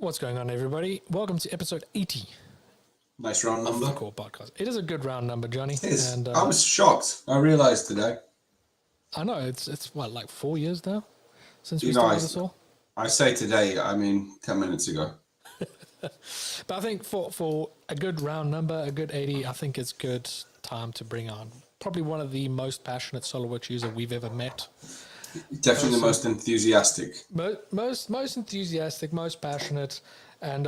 What's going on, everybody? Welcome to episode 80 Nice round of number. the Core Podcast. It is a good round number, Johnny. It is. And I was shocked. I realised today. I know it's what, like 4 years now since we You know, started this all. I say today, I mean 10 minutes ago. But I think for a good round number, a good 80, I think it's good time to bring on probably one of the most passionate SOLIDWORKS user we've ever met. Definitely the most enthusiastic. Most enthusiastic, most passionate, and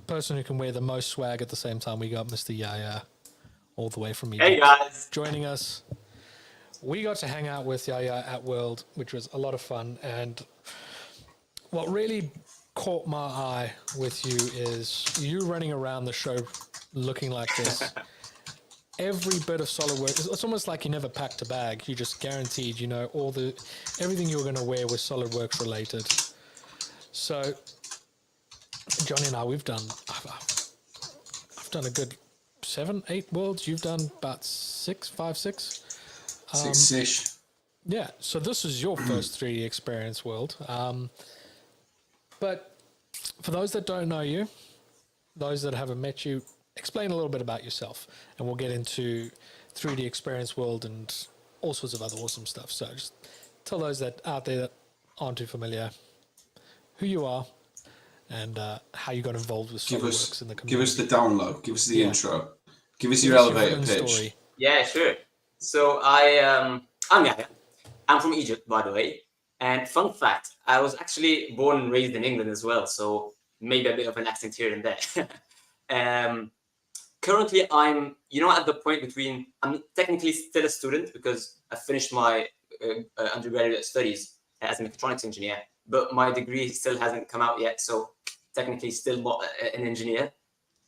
person who can wear the most swag at the same time. We got Mr. Yahya all the way from Egypt. Hey guys, Joining us. We got to hang out with Yahya at World, which was a lot of fun. And what really caught my eye with you is you running around the show looking like this. Every bit of SOLIDWORKS, it's almost like you never packed a bag. You just guaranteed, you know, everything you were going to wear was SOLIDWORKS related. So, Johnny and I, I've done a good 7, 8 worlds. You've done about 5, 6. 6-ish. Yeah, so this is your first 3D experience world. But for those that don't know you, those that haven't met you, explain a little bit about yourself, and we'll get into 3D experience world and all sorts of other awesome stuff. So just tell those that out there that aren't too familiar who you are and how you got involved with SOLIDWORKS in the community. Give us the download. Give us the intro. Give us your elevator pitch. Story. yeah, sure. So I'm Yahya. I'm from Egypt, by the way. And fun fact, I was actually born and raised in England as well, so maybe a bit of an accent here and there. Currently, I'm at the point between, I'm technically still a student because I finished my undergraduate studies as a mechatronics engineer, but my degree still hasn't come out yet, so technically still not an engineer,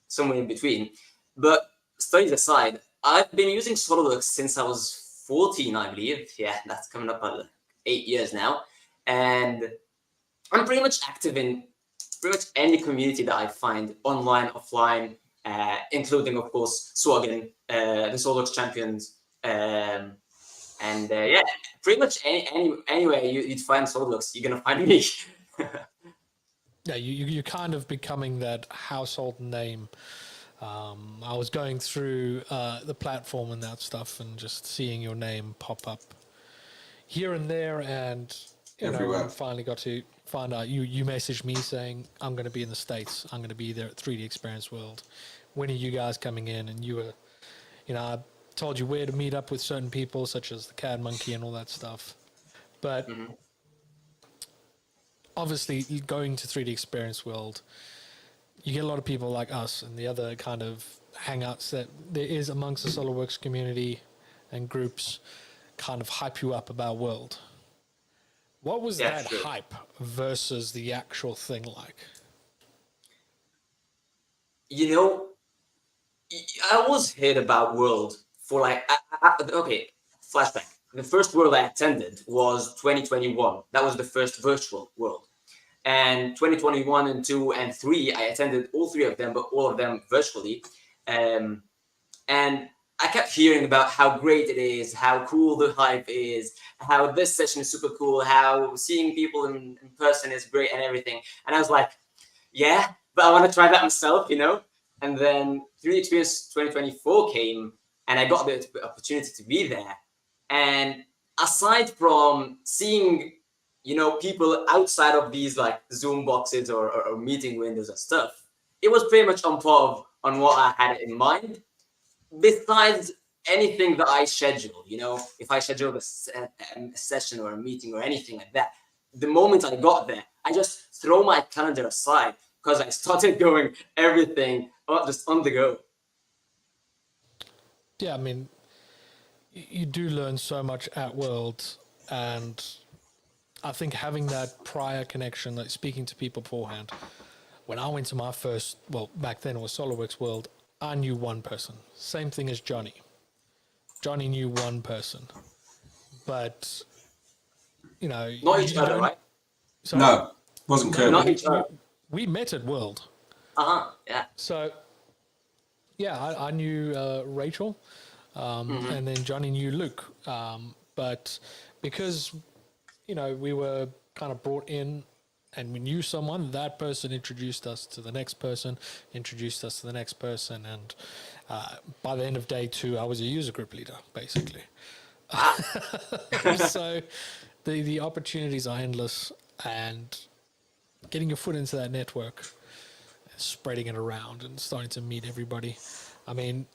somewhere in between. But studies aside, I've been using SOLIDWORKS since I was 14, I believe. Yeah, that's coming up at 8 years now. And I'm pretty much active in pretty much any community that I find, online, offline, including, of course, SWUG, the SOLIDWORKS champions. Yeah, pretty much anywhere you'd find SOLIDWORKS, you're going to find me. Yeah, you're kind of becoming that household name. I was going through the platform and that stuff and just seeing your name pop up here and there, and I finally got to find out you messaged me saying, I'm going to be in the States, I'm going to be there at 3D Experience World. When are you guys coming in? And you were, I told you where to meet up with certain people, such as the Cad Monkey and all that stuff. But obviously, going to 3D Experience World, you get a lot of people like us and the other kind of hangouts that there is amongst the SOLIDWORKS community and groups kind of hype you up about World. What was that hype versus the actual thing like? I always heard about World for okay, flashback. The first World I attended was 2021. That was the first virtual World. And 2021 and 2 and 3, I attended all 3 of them, but all of them virtually. And I kept hearing about how great it is, how cool the hype is, how this session is super cool, how seeing people in person is great and everything. And I was like, yeah, but I want to try that myself, And then 3D Experience 2024 came, and I got the opportunity to be there. And aside from seeing people outside of these like Zoom boxes or meeting windows and stuff, it was pretty much on what I had in mind. Besides anything that I schedule, if I schedule a session or a meeting or anything like that, the moment I got there, I just throw my calendar aside because I started going everything just on the go. Yeah, I mean, you do learn so much at World, and I think having that prior connection, like speaking to people beforehand. When I went to my first, back then it was SOLIDWORKS World, I knew one person. Same thing as Johnny. Johnny knew one person. But, Not each other, right? Sorry? No, wasn't Kirby. Not each other. We met at World. Yeah. So, yeah, I knew Rachel, and then Johnny knew Luke. But because, we were kind of brought in and we knew someone. That person introduced us to the next person, introduced us to the next person, and by the end of day 2, I was a user group leader, basically. So the opportunities are endless, and getting your foot into that network, spreading it around, and starting to meet everybody. I mean,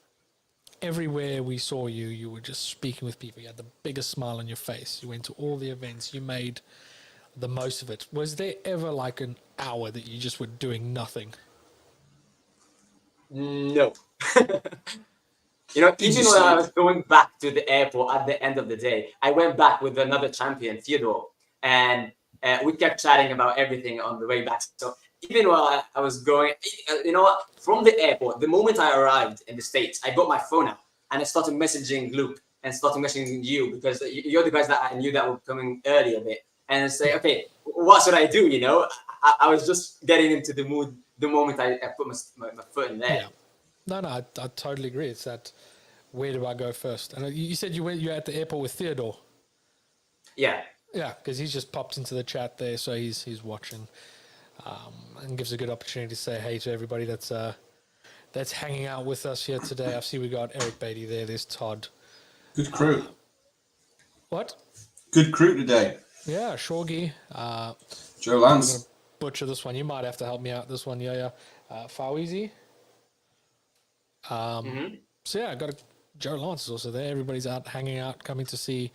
everywhere we saw you, you were just speaking with people. You had the biggest smile on your face. You went to all the events. You made the most of it. Was there ever like an hour that you just were doing nothing? No. Even when I was going back to the airport at the end of the day, I went back with another champion, Theodore, and we kept chatting about everything on the way back. So even while I was going, from the airport, the moment I arrived in the States, I got my phone out and I started messaging Luke and started messaging you, because you're the guys that I knew that were coming early a bit, and say, okay, what should I do? I was just getting into the mood the moment I put my foot in there. Yeah. No, I totally agree. It's that, where do I go first? And you said you're at the airport with Theodore. Yeah. Yeah, because he's just popped into the chat there, so he's watching, and gives a good opportunity to say hey to everybody that's hanging out with us here today. I see we got Eric Beatty there. There's Todd. Good crew. What? Good crew today. Yeah, Shorgy. Joe Lance. Butcher this one. You might have to help me out this one, Yahya. Fawizi. So yeah, I got Joe Lance is also there. Everybody's out hanging out, coming to see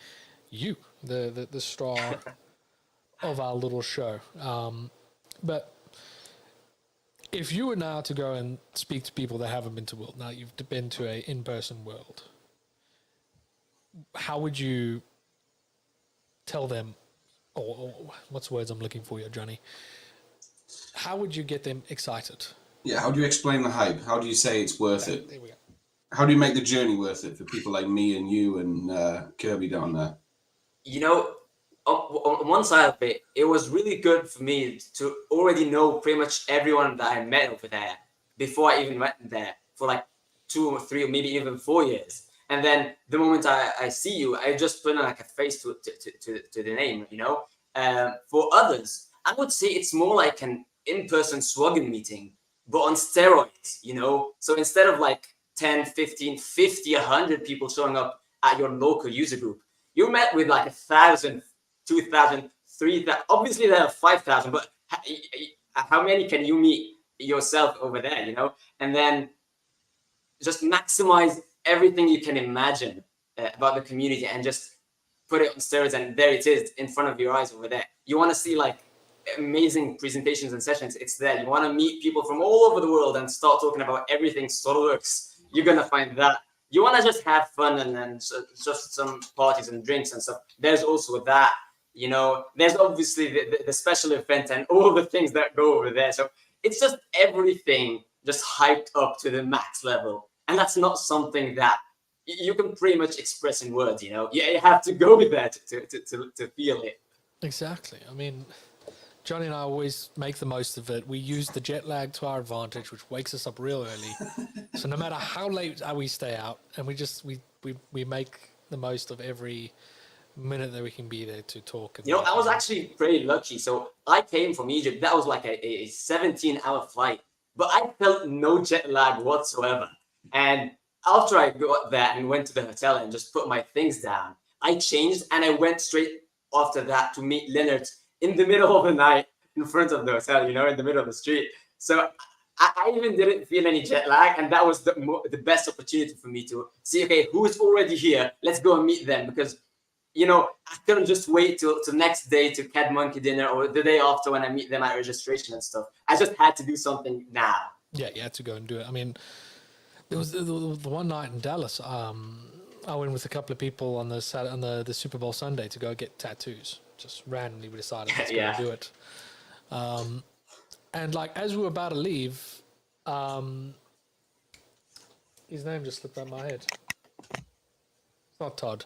you, the star of our little show. But if you were now to go and speak to people that haven't been to World, now you've been to a in-person World, how would you tell them, or what's words I'm looking for here, Jonny? How would you get them excited? Yeah, how do you explain the hype? How do you say it's worth it? There we go. How do you make the journey worth it for people like me and you and Kirby down there? On one side of it, it was really good for me to already know pretty much everyone that I met over there before I even went there for like 2 or 3 or maybe even 4 years. And then the moment I see you, I just put like a face to the name, For others, I would say it's more like an in-person SWUG meeting, but on steroids, So instead of like 10, 15, 50, 100 people showing up at your local user group, you met with like 1,000, 2,000, 3,000. Obviously, there are 5,000, but how many can you meet yourself over there, And then just maximize everything you can imagine about the community and just put it on steroids, and there it is in front of your eyes over there. You want to see like amazing presentations and sessions, it's there. You want to meet people from all over the world and start talking about everything SOLIDWORKS, you're going to find that. You want to just have fun and then just some parties and drinks and stuff, there's also that. There's obviously the special event and all the things that go over there. So it's just everything just hyped up to the max level. And that's not something that you can pretty much express in words, You have to go with that to feel it. Exactly. I mean, Jonny and I always make the most of it. We use the jet lag to our advantage, which wakes us up real early. So no matter how late we stay out, and we make the most of every minute that we can be there to talk. And I was actually pretty lucky. So I came from Egypt. That was like a 17-hour flight, but I felt no jet lag whatsoever. And after I got there and went to the hotel and just put my things down, I changed and I went straight after that to meet Leonard in the middle of the night in front of the hotel, in the middle of the street. So I even didn't feel any jet lag, and that was the best opportunity for me to see, okay, who's already here? Let's go and meet them, because, I couldn't just wait till next day to Cat Monkey dinner or the day after when I meet them at registration and stuff. I just had to do something now. Yeah, you had to go and do it. I mean, there was the one night in Dallas. I went with a couple of people on the Super Bowl Sunday to go get tattoos. Just randomly we decided let's go do it. And like as we were about to leave, his name just slipped out of my head. It's not Todd.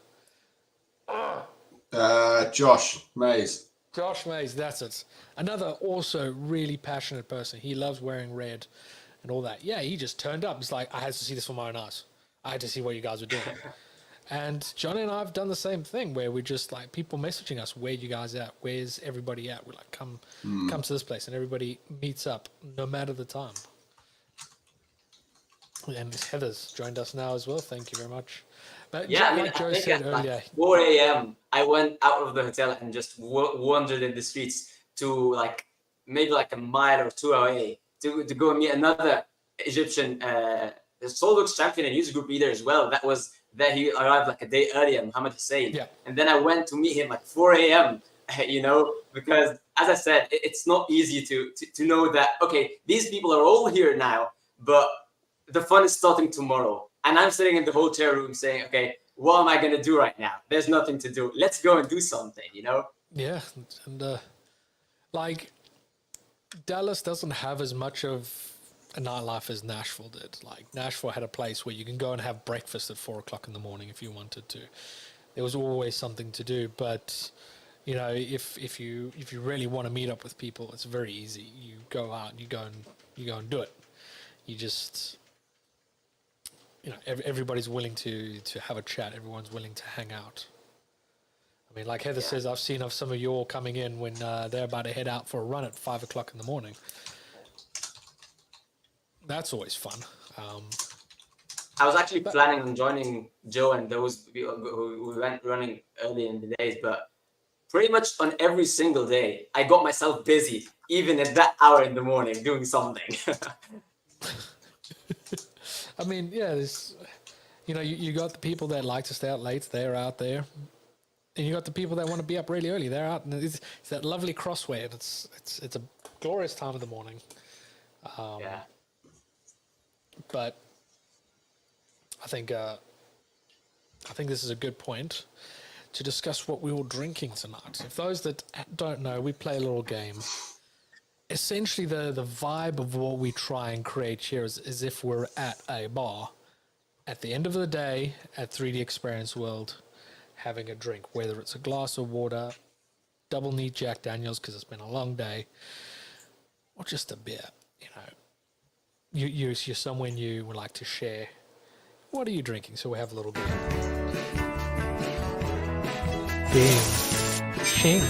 Josh Mays. Josh Mays, that's it. Another also really passionate person. He loves wearing red and all that. Yeah, he just turned up. It's like, I had to see this for my own eyes. I had to see what you guys were doing. And Johnny and I have done the same thing where we just like people messaging us, where you guys at? Where's everybody at? We're like, come to this place, and everybody meets up no matter the time. And Heather's joined us now as well. Thank you very much. But Yeah, I mean, like Joe I think said at earlier, like 4 a.m. I went out of the hotel and just wandered in the streets to like maybe like a mile or two away to go and meet another Egyptian SOLIDWORKS champion and user group leader as well. That he arrived like a day earlier, Muhammad Hussein. Yeah. And then I went to meet him like 4 a.m. You know, because as I said, it's not easy to know that, okay, these people are all here now, but the fun is starting tomorrow. And I'm sitting in the hotel room saying, okay, what am I going to do right now? There's nothing to do. Let's go and do something, you know? yeah, and like Dallas doesn't have as much of a nightlife as Nashville did. Like Nashville had a place where you can go and have breakfast at 4 o'clock in the morning if you wanted to. There was always something to do, but you know, if you really want to meet up with people, it's very easy. You go out, you go and do it. You just, you know, everybody's willing to have a chat. Everyone's willing to hang out. I mean, like Heather says, I've seen of some of you all coming in when they're about to head out for a run at 5 o'clock in the morning. That's always fun. I was actually planning on joining Joe and those who went running early in the days, but pretty much on every single day, I got myself busy, even at that hour in the morning, doing something. I mean, yeah, there's, you know, you got the people that like to stay out late, they're out there. And you got the people that want to be up really early, they're out. And it's that lovely crossway, and it's a glorious time of the morning. Yeah. But I think this is a good point to discuss what we were drinking tonight. If those that don't know, we play a little game. Essentially, the vibe of what we try and create here is if we're at a bar at the end of the day at 3D Experience World having a drink, whether it's a glass of water, double neat Jack Daniels because it's been a long day, or just a beer, you know. You're someone you would like to share. What are you drinking? So we have a little bit. Game. Shing.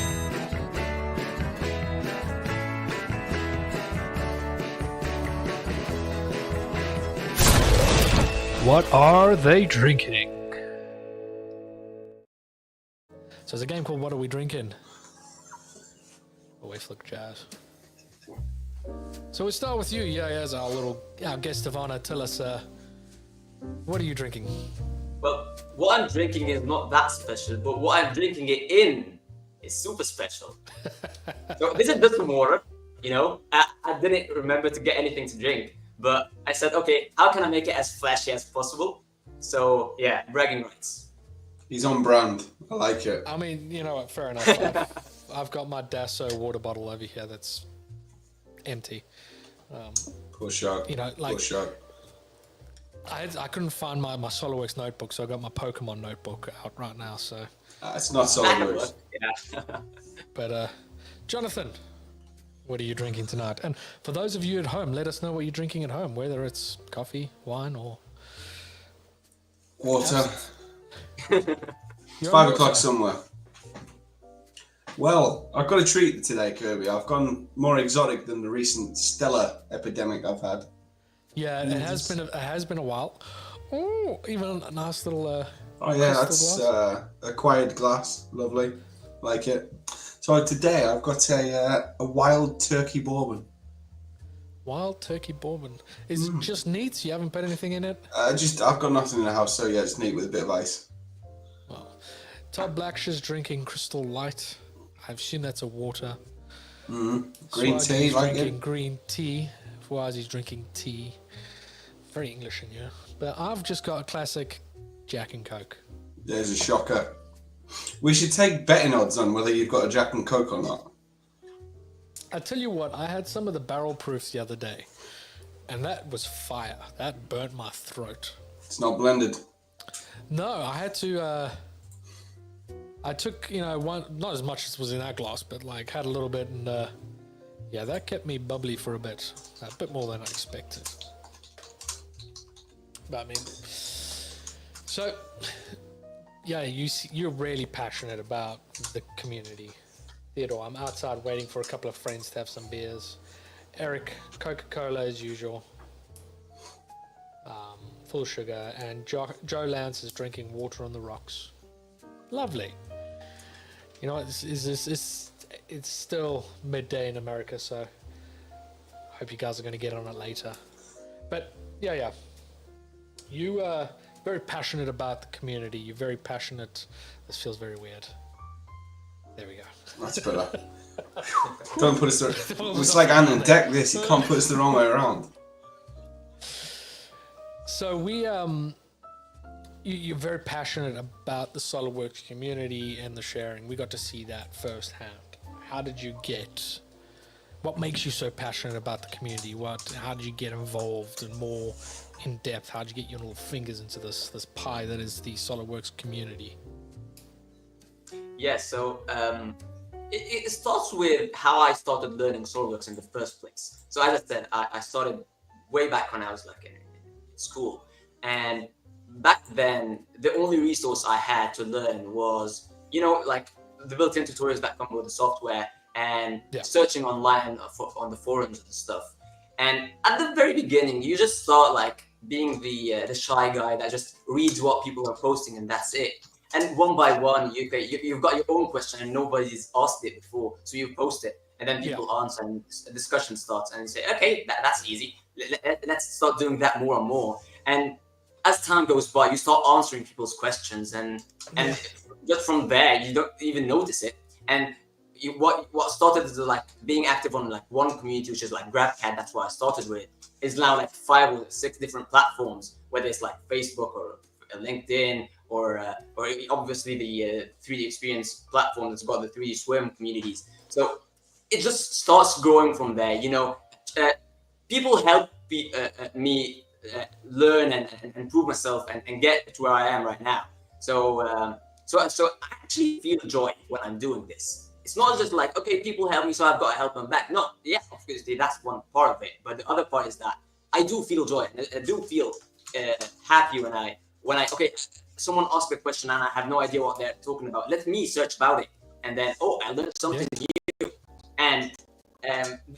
What are they drinking? So it's a game called What Are We Drinking? Always look jazz. So we'll start with you, Yahya, as our guest of honor. Tell us, what are you drinking? Well, what I'm drinking is not that special, but what I'm drinking it in is super special. So this is just some water, you know. I didn't remember to get anything to drink, but I said, okay, how can I make it as flashy as possible? So yeah, bragging rights. He's on brand. I like it. I mean, you know what, fair enough. I've got my Dasso water bottle over here that's empty. Poor shark. You know, like, poor shark. I couldn't find my SOLIDWORKS notebook, so I got my Pokemon notebook out right now. So It's not SOLIDWORKS. Yeah. But Jonathan, what are you drinking tonight? And for those of you at home, let us know what you're drinking at home, whether it's coffee, wine, or Water. You're 5 on o'clock water. somewhere. Well, I've got a treat today, Kirby. I've gone more exotic than the recent stellar epidemic I've had. Yeah, it has been a while. Oh, even a nice little. Oh yeah, crystal that's glass. acquired glass. Lovely, like it. So today I've got a wild turkey bourbon. Wild turkey bourbon. Is it just neat? You haven't put anything in it? I've got nothing in the house, so yeah, it's neat with a bit of ice. Well, Todd Blackshear's drinking Crystal Light. I assume that's a water. Green SWUG tea, is like drinking it. green tea. Fwazi's drinking tea. Very English in you. But I've just got a classic Jack and Coke. There's a shocker. We should take betting odds on whether you've got a Jack and Coke or not. I tell you what, I had some of the barrel proofs the other day, and that was fire. That burnt my throat. It's not blended. No, I had to. I took, one, not as much as was in that glass, but like had a little bit, and yeah, that kept me bubbly for a bit more than I expected. But I mean, so yeah, you're really passionate about the community. Theodore, I'm outside waiting for a couple of friends to have some beers. Eric, Coca-Cola as usual, full sugar, and Joe Lance is drinking water on the rocks. Lovely. You know, it's still midday in America, so I hope you guys are going to get on it later. But yeah, you are very passionate about the community. You're very passionate. This feels very weird. There we go. That's better. Don't put us through. It's like Ant and Deck. This, you can't put us the wrong way around. So you're very passionate about the SOLIDWORKS community and the sharing. We got to see that firsthand. How did you get? What makes you so passionate about the community? How did you get involved and more in depth? How did you get your little fingers into this pie that is the SOLIDWORKS community? Yeah, so it starts with how I started learning SOLIDWORKS in the first place. So as I said, I started way back when I was like in school, and back then the only resource I had to learn was, you know, like the built-in tutorials that come with the software and searching online on the forums and stuff. And at the very beginning, you just start like being the shy guy that just reads what people are posting and that's it. And one by one, you've got your own question and nobody's asked it before, so you post it, and then people answer and a discussion starts, and you say, okay, that's easy. Let's start doing that more and more. And as time goes by, you start answering people's questions, and just from there, you don't even notice it. And what started as like being active on like one community, which is like GrabCAD, that's what I started with, is now like 5 or 6 different platforms, whether it's like Facebook or LinkedIn, or obviously the 3D Experience platform that's got the 3D Swim communities. So it just starts growing from there. You know, people help me learn and improve myself and get to where I am right now. So I actually feel joy when I'm doing this. It's not just like, okay, people help me, so I've got to help them back. No, yeah, obviously that's one part of it, but the other part is that I do feel joy. I do feel happy when I someone asks a question and I have no idea what they're talking about. Let me search about it, and then I learned something new. And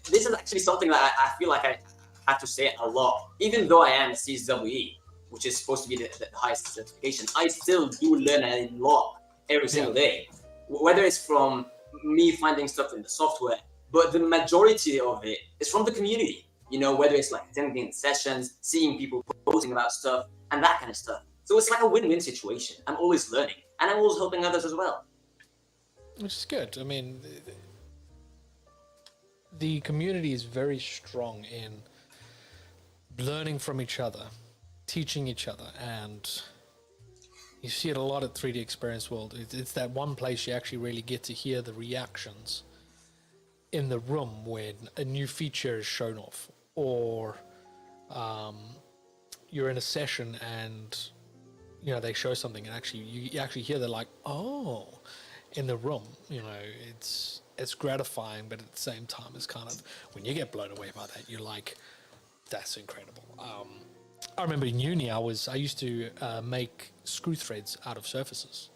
this is actually something that I feel like I have to say a lot. Even though I am a CSWE, which is supposed to be the highest certification, I still do learn a lot every single day. Whether it's from me finding stuff in the software, but the majority of it is from the community. You know, whether it's like attending sessions, seeing people posting about stuff, and that kind of stuff. So it's like a win-win situation. I'm always learning, and I'm always helping others as well. Which is good. I mean, the community is very strong in learning from each other, teaching each other, and you see it a lot at 3D Experience World. It's that one place you actually really get to hear the reactions in the room when a new feature is shown off, or you're in a session and you know they show something and actually you actually hear they're like, oh, in the room. You know, it's gratifying, but at the same time it's kind of, when you get blown away by that, you're like, that's incredible. I remember in uni I used to make screw threads out of surfaces.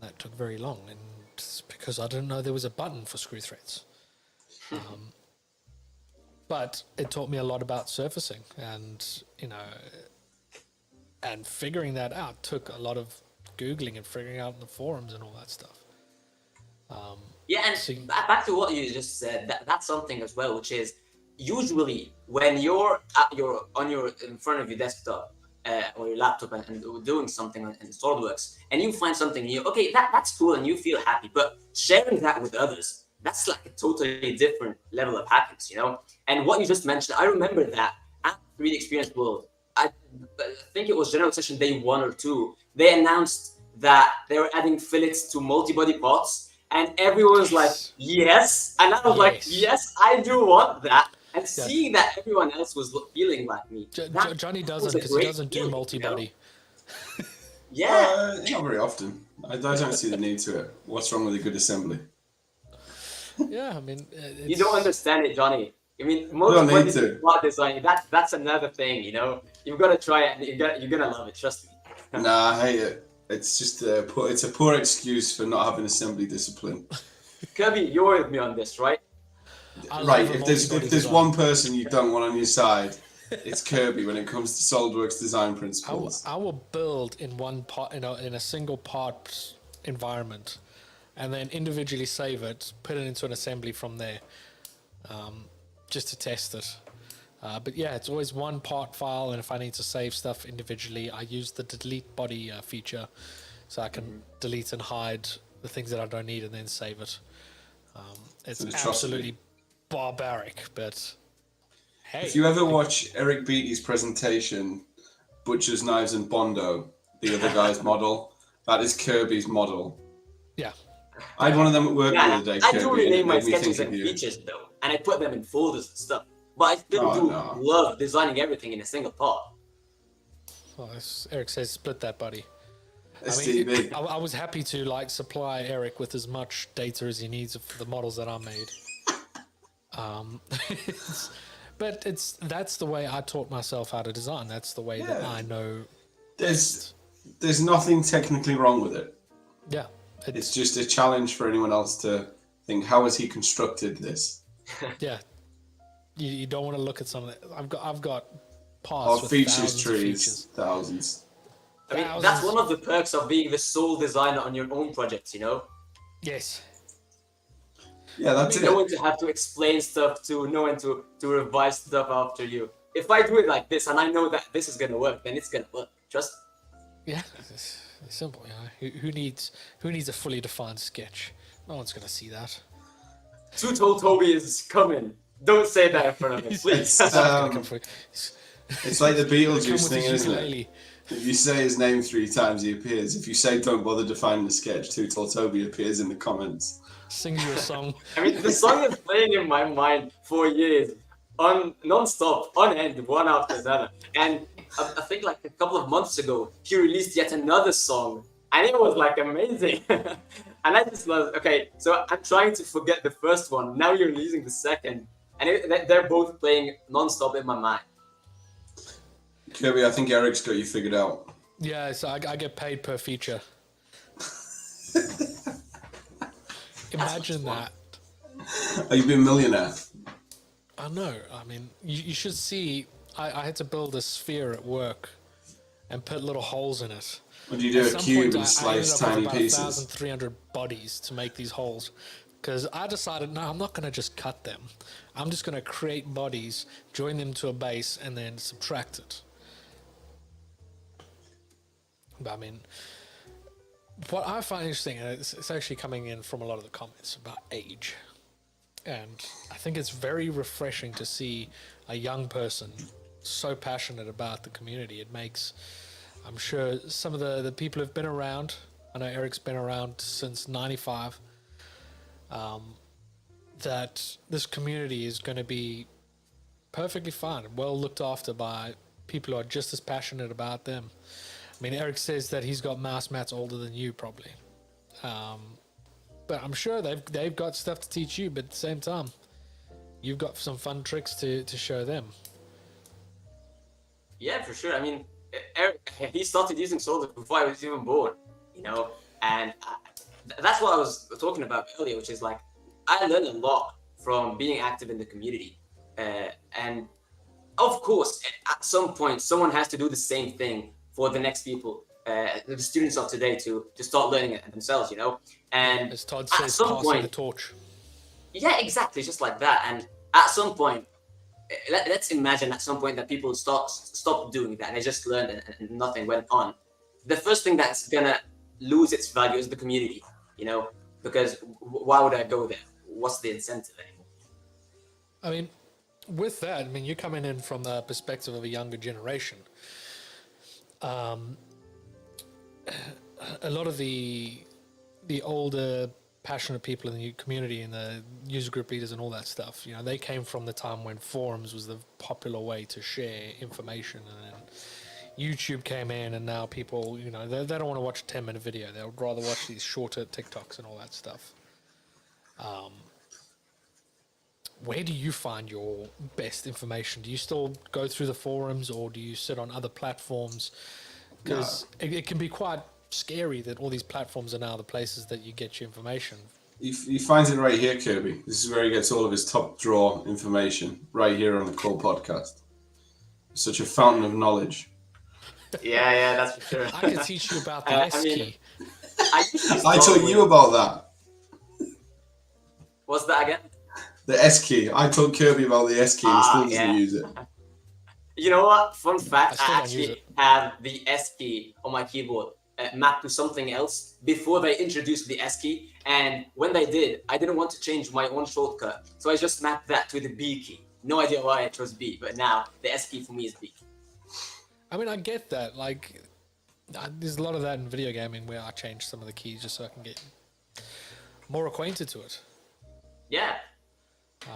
That took very long, and it's because I didn't know there was a button for screw threads. But it taught me a lot about surfacing, and you know, and figuring that out took a lot of Googling and figuring out in the forums and all that stuff. And back to what you just said, that's something as well, which is usually when you're in front of your desktop or your laptop and doing something in SolidWorks, and you find something new, okay, that's cool and you feel happy, but sharing that with others, that's like a totally different level of happiness, you know? And what you just mentioned, I remember that at 3D Experience World, I think it was General Session Day 1 or 2, they announced that they were adding fillets to multi-body parts, and everyone was like, yes. And I was like, yes, I do want that. And seeing that everyone else was feeling like me. Jonny doesn't, because he doesn't do multi-body. You know? Not very often. I don't see the need to it. What's wrong with a good assembly? Yeah, I mean... You don't understand it, Jonny. I mean, multi-body part design, that's another thing, you know? You've got to try it, and you're gonna love it, trust me. Nah, I hate it. It's just it's a poor excuse for not having assembly discipline. Kirby, you're with me on this, right? Right. If there's one person you don't want on your side, it's Kirby when it comes to SOLIDWORKS design principles. I will build in one part, in a single part environment, and then individually save it, put it into an assembly from there, just to test it. But yeah, it's always one part file, and if I need to save stuff individually, I use the delete body feature, so I can delete and hide the things that I don't need and then save it. It's absolutely barbaric, but hey. If you ever watch Eric Beattie's presentation, Butcher's Knives and Bondo, the other guy's model, that is Kirby's model. Yeah. I had one of them at work the other day, Kirby, I do rename my and it made me sketches think and of you. features though, and I put them in folders and stuff. But I still love designing everything in a single part. Well, as Eric says, split that, buddy. STB. I was happy to like supply Eric with as much data as he needs for the models that I made. But that's the way I taught myself how to design. That's the way that I know. There's nothing technically wrong with it. Yeah. It's just a challenge for anyone else to think, how has he constructed this? Yeah. You don't want to look at some of it. I've got paths with features thousands trees, of features. thousands. I mean, that's one of the perks of being the sole designer on your own projects, you know? Yes. Yeah, that's it. No one to have to explain stuff to, no one to revise stuff after you. If I do it like this and I know that this is gonna work, then it's gonna work. Just Yeah, it's simple. You know, who needs a fully defined sketch? No one's gonna see that. Too Tall Toby is coming. Don't say that in front of him, please. It's like the Beetlejuice Come with thing, his isn't it? ukulele. If you say his name 3 times, he appears. If you say don't bother defining the sketch, Too Tall Toby appears in the comments. Sings you a song. I mean, the song is playing in my mind for years, non-stop, on end, one after another. And I think like a couple of months ago, he released yet another song, and it was like amazing. And I just love. Okay, so I'm trying to forget the first one. Now you're releasing the second, and they're both playing non-stop in my mind. Kirby, I think Eric's got you figured out. Yeah, so I get paid per feature. Imagine that. Are you being a millionaire? I know. I mean, you should see. I had to build a sphere at work and put little holes in it. Or do you do At a some cube point, and slice I ended tiny up with pieces? about 1,300 bodies to make these holes. Because I decided, no, I'm not going to just cut them. I'm just going to create bodies, join them to a base, and then subtract it. But I mean, what I find interesting, and it's actually coming in from a lot of the comments about age. And I think it's very refreshing to see a young person so passionate about the community. It makes, I'm sure some of the people who've been around, I know Eric's been around since 95, that this community is going to be perfectly fine, well looked after by people who are just as passionate about them. I mean, Eric says that he's got mouse mats older than you, probably. But I'm sure they've got stuff to teach you, but at the same time, you've got some fun tricks to show them. Yeah, for sure. I mean, Eric, he started using Soldier before I was even born, you know, and that's what I was talking about earlier, which is like, I learned a lot from being active in the community. And of course, at some point, someone has to do the same thing for the next people, the students of today to start learning it themselves, you know? And as Todd at says, some passing point, the torch. Yeah, exactly, just like that. And at some point, let's imagine at some point that people stop doing that and they just learned and nothing went on. The first thing that's gonna lose its value is the community, you know? Because why would I go there? What's the incentive anymore? I mean, with that, I mean, you're coming in from the perspective of a younger generation. A lot of the older, passionate people in the community and the user group leaders and all that stuff, you know, they came from the time when forums was the popular way to share information, and then YouTube came in, and now people, you know, they don't want to watch a 10-minute video. They would rather watch these shorter TikToks and all that stuff. Where do you find your best information? Do you still go through the forums, or do you sit on other platforms? Because it can be quite scary that all these platforms are now the places that you get your information. He finds it right here, Kirby. This is where he gets all of his top draw information, right here on the Cole podcast. Such a fountain of knowledge. Yeah, that's for sure. I can teach you about the S key. I taught you about that. What's that again? The S key. I told Kirby about the S key and still doesn't use it. You know what? Fun fact, I I actually have the S key on my keyboard mapped to something else before they introduced the S key. And when they did, I didn't want to change my own shortcut. So I just mapped that to the B key. No idea why I chose B, but now the S key for me is B. I mean, I get that. Like, there's a lot of that in video gaming where I change some of the keys just so I can get more acquainted to it. Yeah.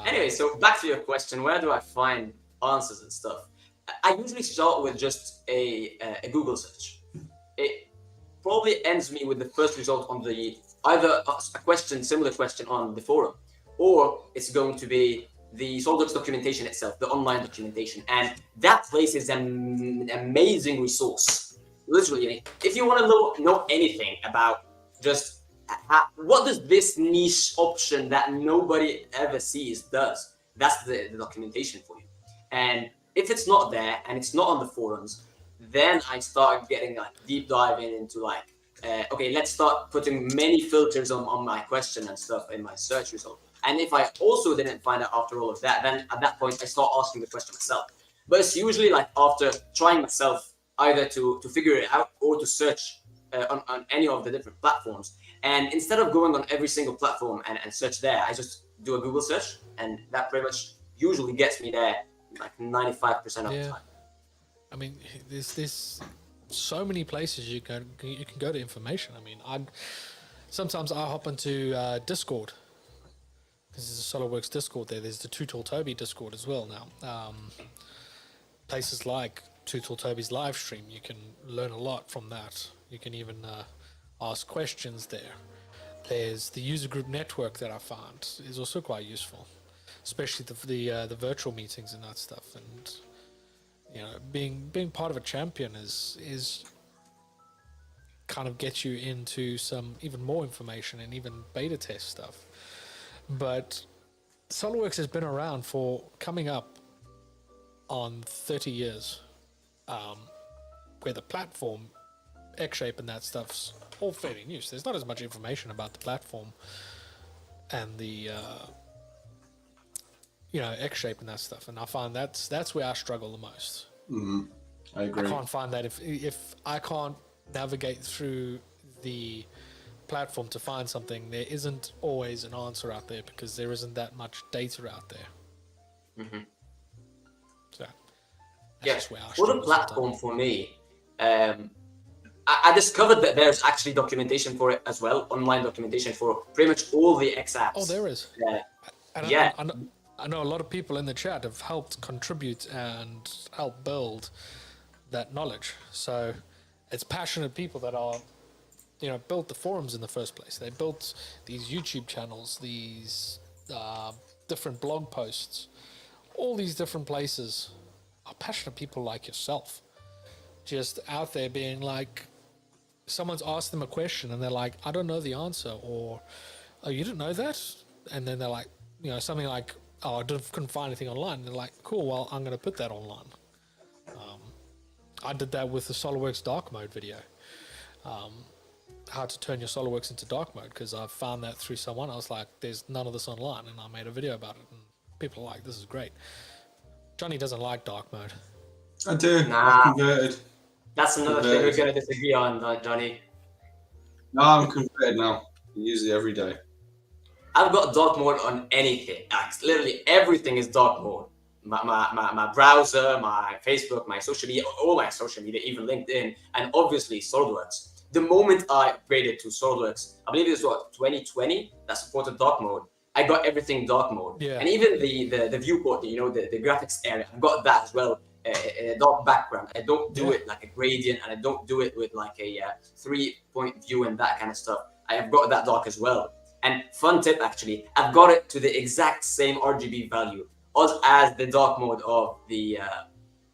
Anyway, so back to your question, where do I find answers and stuff? I usually start with just a Google search. It probably ends me with the first result on the either a similar question on the forum, or it's going to be the SOLIDWORKS documentation itself, the online documentation, and that place is an amazing resource. Literally, if you want to know anything about just what does this niche option that nobody ever sees does, that's the documentation for you. And if it's not there and it's not on the forums, then I start getting like deep diving into like, okay, let's start putting many filters on my question and stuff in my search result. And if I also didn't find out after all of that, then at that point I start asking the question myself. But it's usually like after trying myself either to figure it out or to search on any of the different platforms. And instead of going on every single platform and search there, I just do a Google search, and that pretty much usually gets me there like 95% of the time. I mean, there's so many places you can go to information. I mean, sometimes I hop into Discord. There's a SOLIDWORKS Discord there. There's the Tutorial Toby Discord as well now. Places like Tutorial Toby's live stream, you can learn a lot from that. You can even ask questions there. There's the user group network that I found is also quite useful, especially the virtual meetings and that stuff. And you know, being part of a champion is kind of gets you into some even more information and even beta test stuff. But SOLIDWORKS has been around for coming up on 30 years, where the platform, X-Shape and that stuff's all fairly new. So there's not as much information about the platform and the X-Shape and that stuff. And I find that's where I struggle the most. Mm-hmm. I agree. I can't find that if I can't navigate through the platform to find something, there isn't always an answer out there because there isn't that much data out there. Mm-hmm. So that's where I for the platform for me, I discovered that there's actually documentation for it as well, online documentation for pretty much all the X apps. Oh, there is. I know a lot of people in the chat have helped contribute and help build that knowledge. So it's passionate people that are, built the forums in the first place. They built these YouTube channels, these different blog posts, all these different places are passionate people like yourself. Just out there being like, someone's asked them a question and they're like, I don't know the answer, or, oh, you didn't know that? And then they're like, something like, oh, I couldn't find anything online. And they're like, cool, well, I'm going to put that online. I did that with the SOLIDWORKS dark mode video. How to turn your SOLIDWORKS into dark mode, because I found that through someone. I was like, there's none of this online, and I made a video about it, and people are like, this is great. Jonny doesn't like dark mode. I do. I'm converted. That's another thing we're going to disagree on, Jonny. No, I'm converted now. Usually every day. I've got dark mode on anything. Literally everything is dark mode. My browser, my Facebook, my social media, all my social media, even LinkedIn, and obviously SOLIDWORKS. The moment I upgraded to SOLIDWORKS, I believe it was 2020 that supported dark mode. I got everything dark mode, and even the viewport, the graphics area, I got that as well. A dark background. I don't do it like a gradient, and I don't do it with like a 3-point view and that kind of stuff. I have got that dark as well. And fun tip, actually, I've got it to the exact same RGB value as the dark mode of the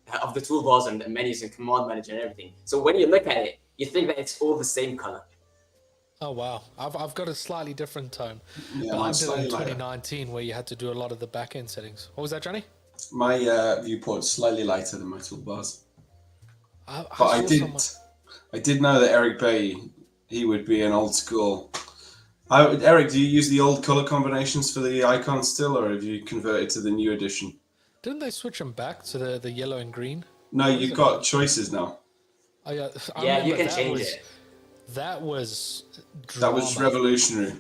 toolbars and the menus and command manager and everything. So when you look at it, you think that it's all the same color. Oh wow, I've got a slightly different tone. Yeah, But I mine's did it in slightly lighter. 2019 where you had to do a lot of the back end settings. What was that, Johnny? My viewport's slightly lighter than my toolbars. I But I saw did, someone- I did know that Eric Bay, he would be an old school. Eric, do you use the old color combinations for the icons still, or have you converted to the new edition? Didn't they switch them back to the yellow and green? No, What is you've it? got choices now. Oh yeah, I Yeah, you remember can that change was, it. That was That was drama. revolutionary.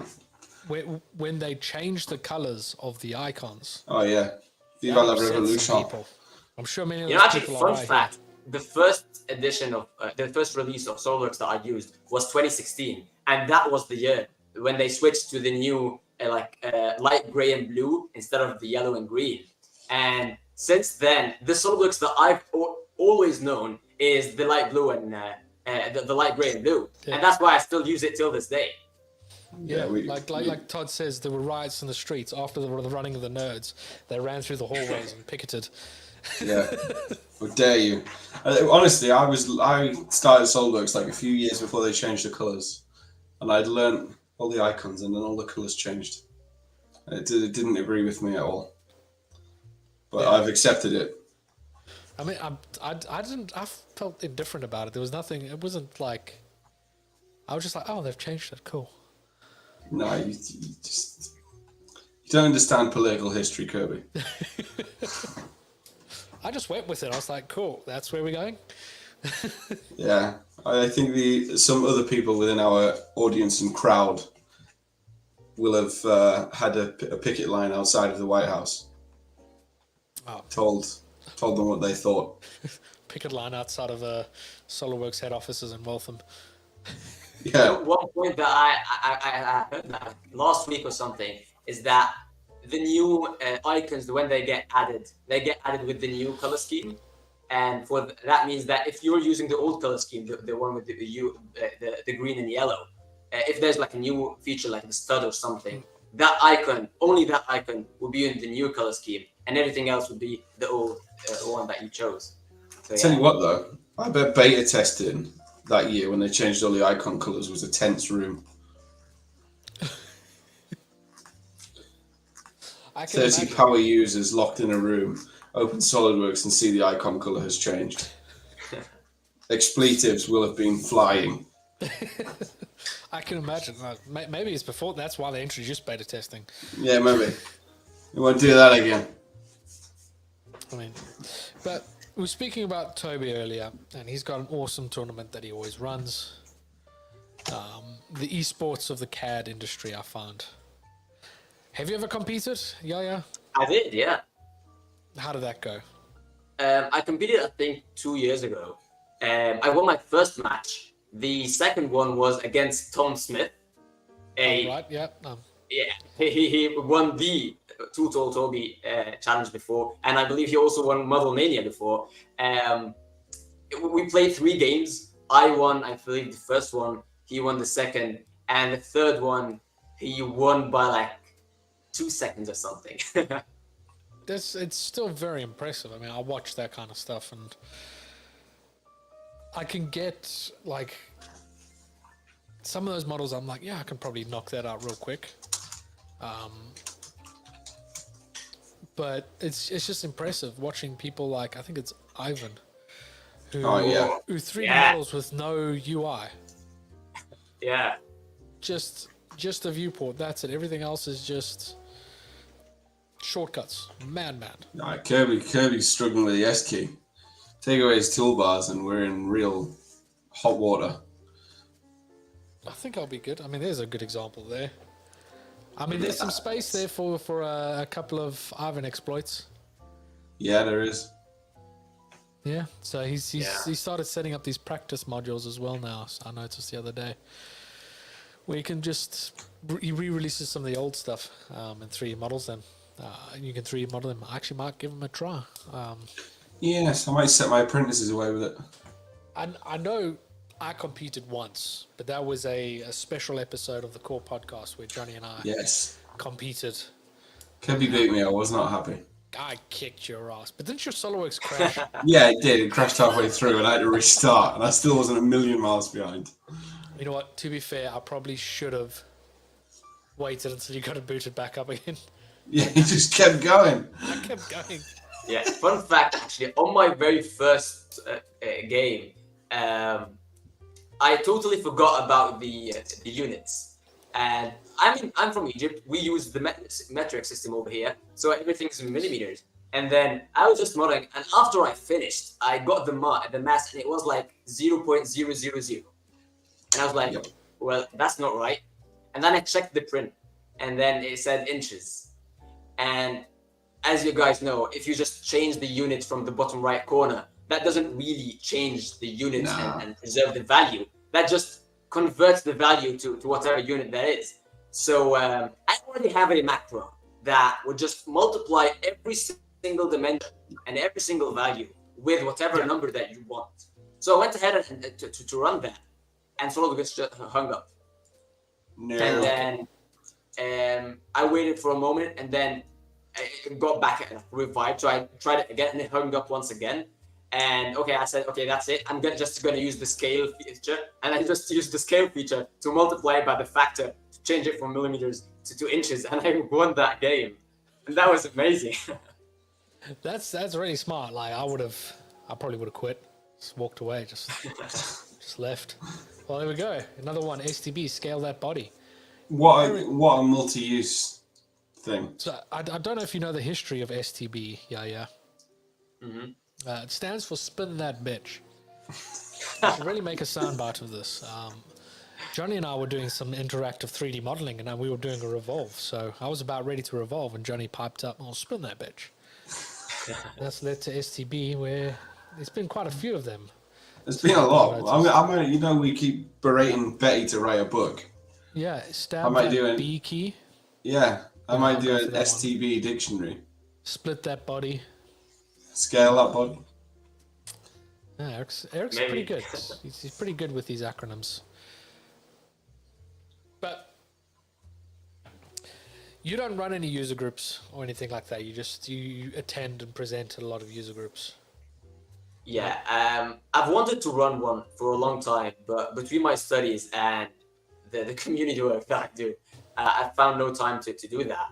When they changed the colors of the icons. Oh yeah, Viva That la upset some Revolution. people. I'm sure many of You those know, actually, people fun are right fact: the first edition of the first release of SOLIDWORKS that I used was 2016, and that was the year when they switched to the new light gray and blue instead of the yellow and green. And since then, the SOLIDWORKS that I've always known is the light blue and the light gray and blue, Yeah. and that's why I still use it till this day. Yeah, we- like Todd says, there were riots in the streets after the running of the nerds. They ran through the hallways and picketed. Yeah, how dare you? Honestly, I started SOLIDWORKS like a few years before they changed the colors, and I'd learnt all the icons, and then all the colors changed. It didn't agree with me at all, but Yeah. I've accepted it. I mean, I felt indifferent about it. There was nothing. It wasn't like. I was just like, oh, they've changed it. Cool. No, you don't understand political history, Kirby. I just went with it. I was like, cool. That's where we're going. Yeah, I think some other people within our audience and crowd will have had a picket line outside of the White House. Oh. Told them what they thought. Picket line outside of SOLIDWORKS head offices in Waltham. Yeah, One point that I heard that last week or something is that the new icons, when they get added with the new color scheme, and that means that if you're using the old color scheme, the one with the green and yellow, if there's like a new feature like the stud or something, only that icon will be in the new color scheme, and everything else would be the old one that you chose. So, tell yeah. you what though, I bet beta testing that year when they changed all the icon colors was a tense room. I can 30 imagine. power users locked in a room, open SOLIDWORKS and see the icon color has changed. Expletives will have been flying. I can imagine. Maybe it's before. That's why they introduced beta testing. Yeah, maybe. We won't do that again. I mean, but we were speaking about Toby earlier, and he's got an awesome tournament that he always runs. The esports of the CAD industry, I found. Have you ever competed, Yahya? I did, yeah. How did that go? I competed, I think, 2 years ago. I won my first match. The second one was against Tom Smith. Oh, right, yeah. Yeah, he won the Too Tall Toby challenge before, and I believe he also won Model Mania before. We played 3 games. I won, I believe, the first one. He won the second, and the third one he won by like 2 seconds or something. It's still very impressive. I mean, I watch that kind of stuff, and I can get like some of those models. I'm like, yeah, I can probably knock that out real quick. But it's just impressive watching people like, I think it's Ivan, who 3D models with no UI. Yeah. Just a viewport. That's it. Everything else is just shortcuts. Man. Nah, Kirby's struggling with the S key. Take away his toolbars and we're in real hot water. I think I'll be good. I mean, there's a good example there. I mean, there's some space there for a couple of Ivan exploits. Yeah, there is. Yeah. So he started setting up these practice modules as well now. I noticed the other day, where you can he re-releases some of the old stuff in 3D models. Then you can 3D model them. I actually might give them a try. Yes, I might set my apprentices away with it. I know I competed once, but that was a special episode of the Core Podcast where Jonny and I competed. Kirby beat me. I was not happy. like, I kicked your ass. But didn't your SOLIDWORKS crash? Yeah, it did. It crashed halfway through, and I had to restart, and I still wasn't a million miles behind. You know what? To be fair, I probably should have waited until you got it booted back up again. Yeah, he just kept going. I kept going. Yeah, fun fact actually, on my very first game, I totally forgot about the units. And I'm from Egypt. We use the metric system over here, so everything's in millimeters. And then I was just modeling, and after I finished, I got the mass, and it was like 0.000. And I was like, well, that's not right. And then I checked the print, and then it said inches. And as you guys know, if you just change the unit from the bottom right corner, that doesn't really change the unit and preserve the value. That just converts the value to whatever unit that is. So I already have a macro that would just multiply every single dimension and every single value with whatever number that you want. So I went ahead and to run that, and SOLIDWORKS just hung up. No. And then I waited for a moment, and then it got back and revived. So I tried it again, and it hung up once again. And okay, I said, okay, that's it. I'm just going to use the scale feature, and I just used the scale feature to multiply it by the factor to change it from millimeters to inches, and I won that game, and that was amazing. That's really smart. Like I probably would have quit, just walked away, just left. Well, there we go. Another one. STB, scale that body. What a multi-use thing. So I don't know if you know the history of STB, Yahya. Mm-hmm. It stands for spin that bitch. I should really make a soundbite of this. Jonny and I were doing some interactive 3D modeling, and we were doing a revolve. So I was about ready to revolve, and Jonny piped up, "Oh, spin that bitch." That's led to STB, where there's been quite a few of them. There's been a lot. I mean, you know, we keep berating Betty to write a book. Yeah, stab that B key. Yeah, I might do an for that STB dictionary. Split that body. Scale that body. Yeah, Eric's pretty good. He's pretty good with these acronyms. But you don't run any user groups or anything like that. You attend and present at a lot of user groups. Yeah, I've wanted to run one for a long time, but between my studies and the community work that I do, I found no time to do that.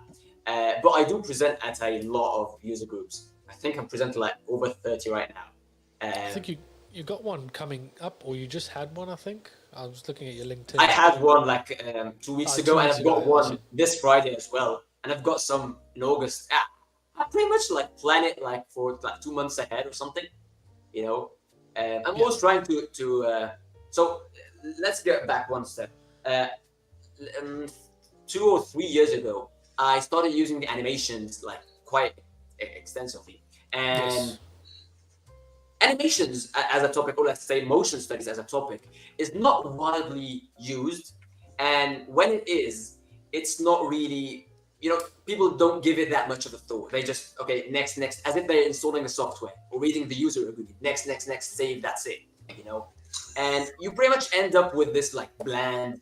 But I do present at a lot of user groups. I think I'm presenting like over 30 right now. I think you got one coming up, or you just had one, I think. I was looking at your LinkedIn. I had one like 2 weeks ago, and I've got one this Friday as well. And I've got some in August. I pretty much like plan it like for like 2 months ahead or something. You know, I'm always trying to so let's get back one step. 2 or 3 years ago, I started using the animations like quite extensively. And animations as a topic, or let's say motion studies as a topic, is not widely used. And when it is, it's not really, you know, people don't give it that much of a thought. They just, okay, next, as if they're installing the software or reading the user agreement. Next, save, that's it, you know? And you pretty much end up with this like bland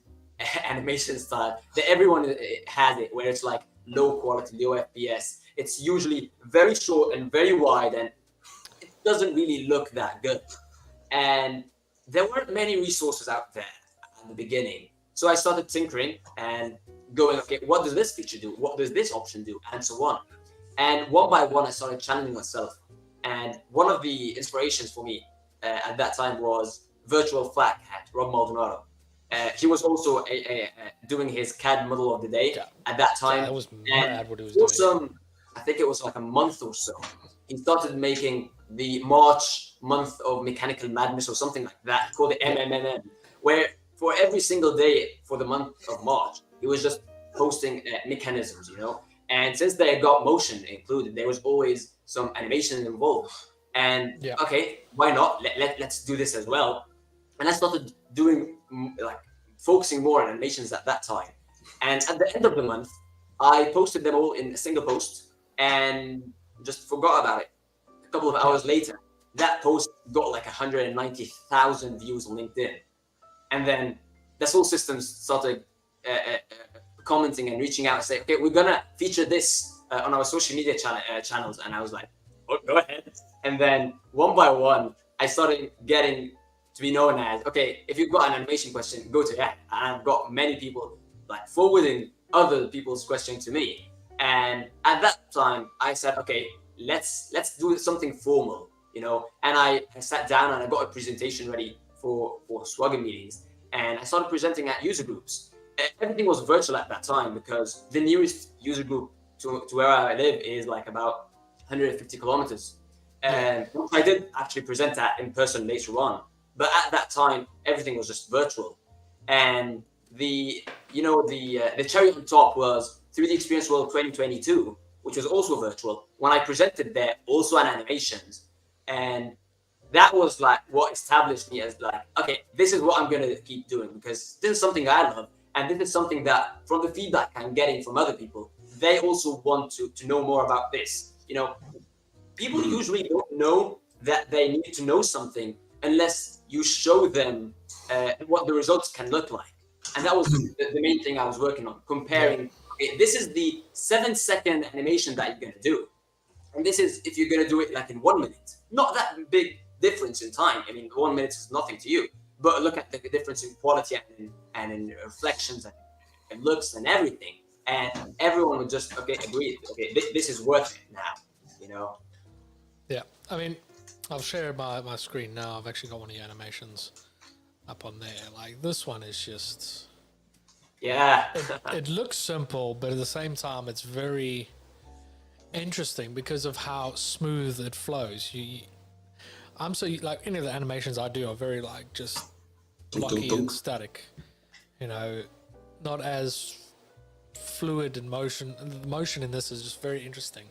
animation style that everyone has it, where it's like low quality, low FPS. It's usually very short and very wide, and it doesn't really look that good. And there weren't many resources out there at the beginning. So I started tinkering and going, okay, what does this feature do? What does this option do? And so on. And one by one, I started challenging myself. And one of the inspirations for me at that time was Virtual Flat Cat, Rob Maldonado. He was also doing his CAD model of the day at that time. Yeah, that was mad what he was doing. I think it was like a month or so. He started making the March month of mechanical madness or something like that, called the MMMM, where for every single day for the month of March, he was just posting mechanisms, you know. And since they got motion included, there was always some animation involved. And okay, why not? Let's do this as well. And I started doing like focusing more on animations at that time. And at the end of the month, I posted them all in a single post and just forgot about it. A couple of hours later, that post got like 190,000 views on LinkedIn. And then the whole system started commenting and reaching out and saying, okay, we're gonna feature this on our social media channels, and I was like, oh, go ahead. And then one by one, I started getting to be known as, okay, if you've got an animation question, go to Yahya. And I've got many people like forwarding other people's questions to me. And at that time, I said, okay, let's do something formal, you know. And I sat down and I got a presentation ready for SWUG meetings, and I started presenting at user groups. Everything was virtual at that time because the nearest user group to where I live is like about 150 kilometers. And I did actually present that in person later on, but at that time everything was just virtual. And the cherry on top was 3D Experience World 2022, which was also virtual. When I presented there, also on animations, and that was like what established me as like, okay, this is what I'm gonna keep doing because this is something I love, and this is something that from the feedback I'm getting from other people, they also want to know more about this. You know, people usually don't know that they need to know something unless you show them what the results can look like. And that was the main thing I was working on, comparing, okay, this is the 7-second animation that you're going to do. And this is if you're going to do it like in 1 minute. Not that big difference in time. I mean, 1 minute is nothing to you. But look at the difference in quality and in reflections and looks and everything. And everyone would just, okay, agree. Okay, this is worth it now, you know? Yeah, I mean, I'll share my screen now. I've actually got one of the animations up on there. Like, this one is just... Yeah. it looks simple, but at the same time, it's very interesting because of how smooth it flows. I'm so, like, any of the animations I do are very, like, just blocky and static. You know, not as fluid in motion. The motion in this is just very interesting.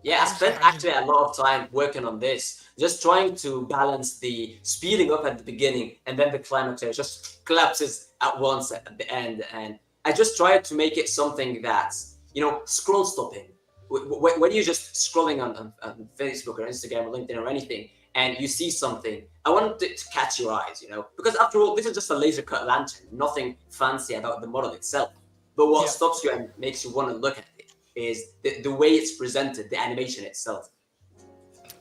Yeah, I spent actually a lot of time working on this, just trying to balance the speeding up at the beginning and then the climax just collapses at once at the end. And I just tried to make it something that's, you know, scroll stopping. When you're just scrolling on Facebook or Instagram or LinkedIn or anything, and you see something, I wanted it to catch your eyes, you know, because after all, this is just a laser cut lantern, nothing fancy about the model itself. But what stops you and makes you want to look at it is the way it's presented, the animation itself.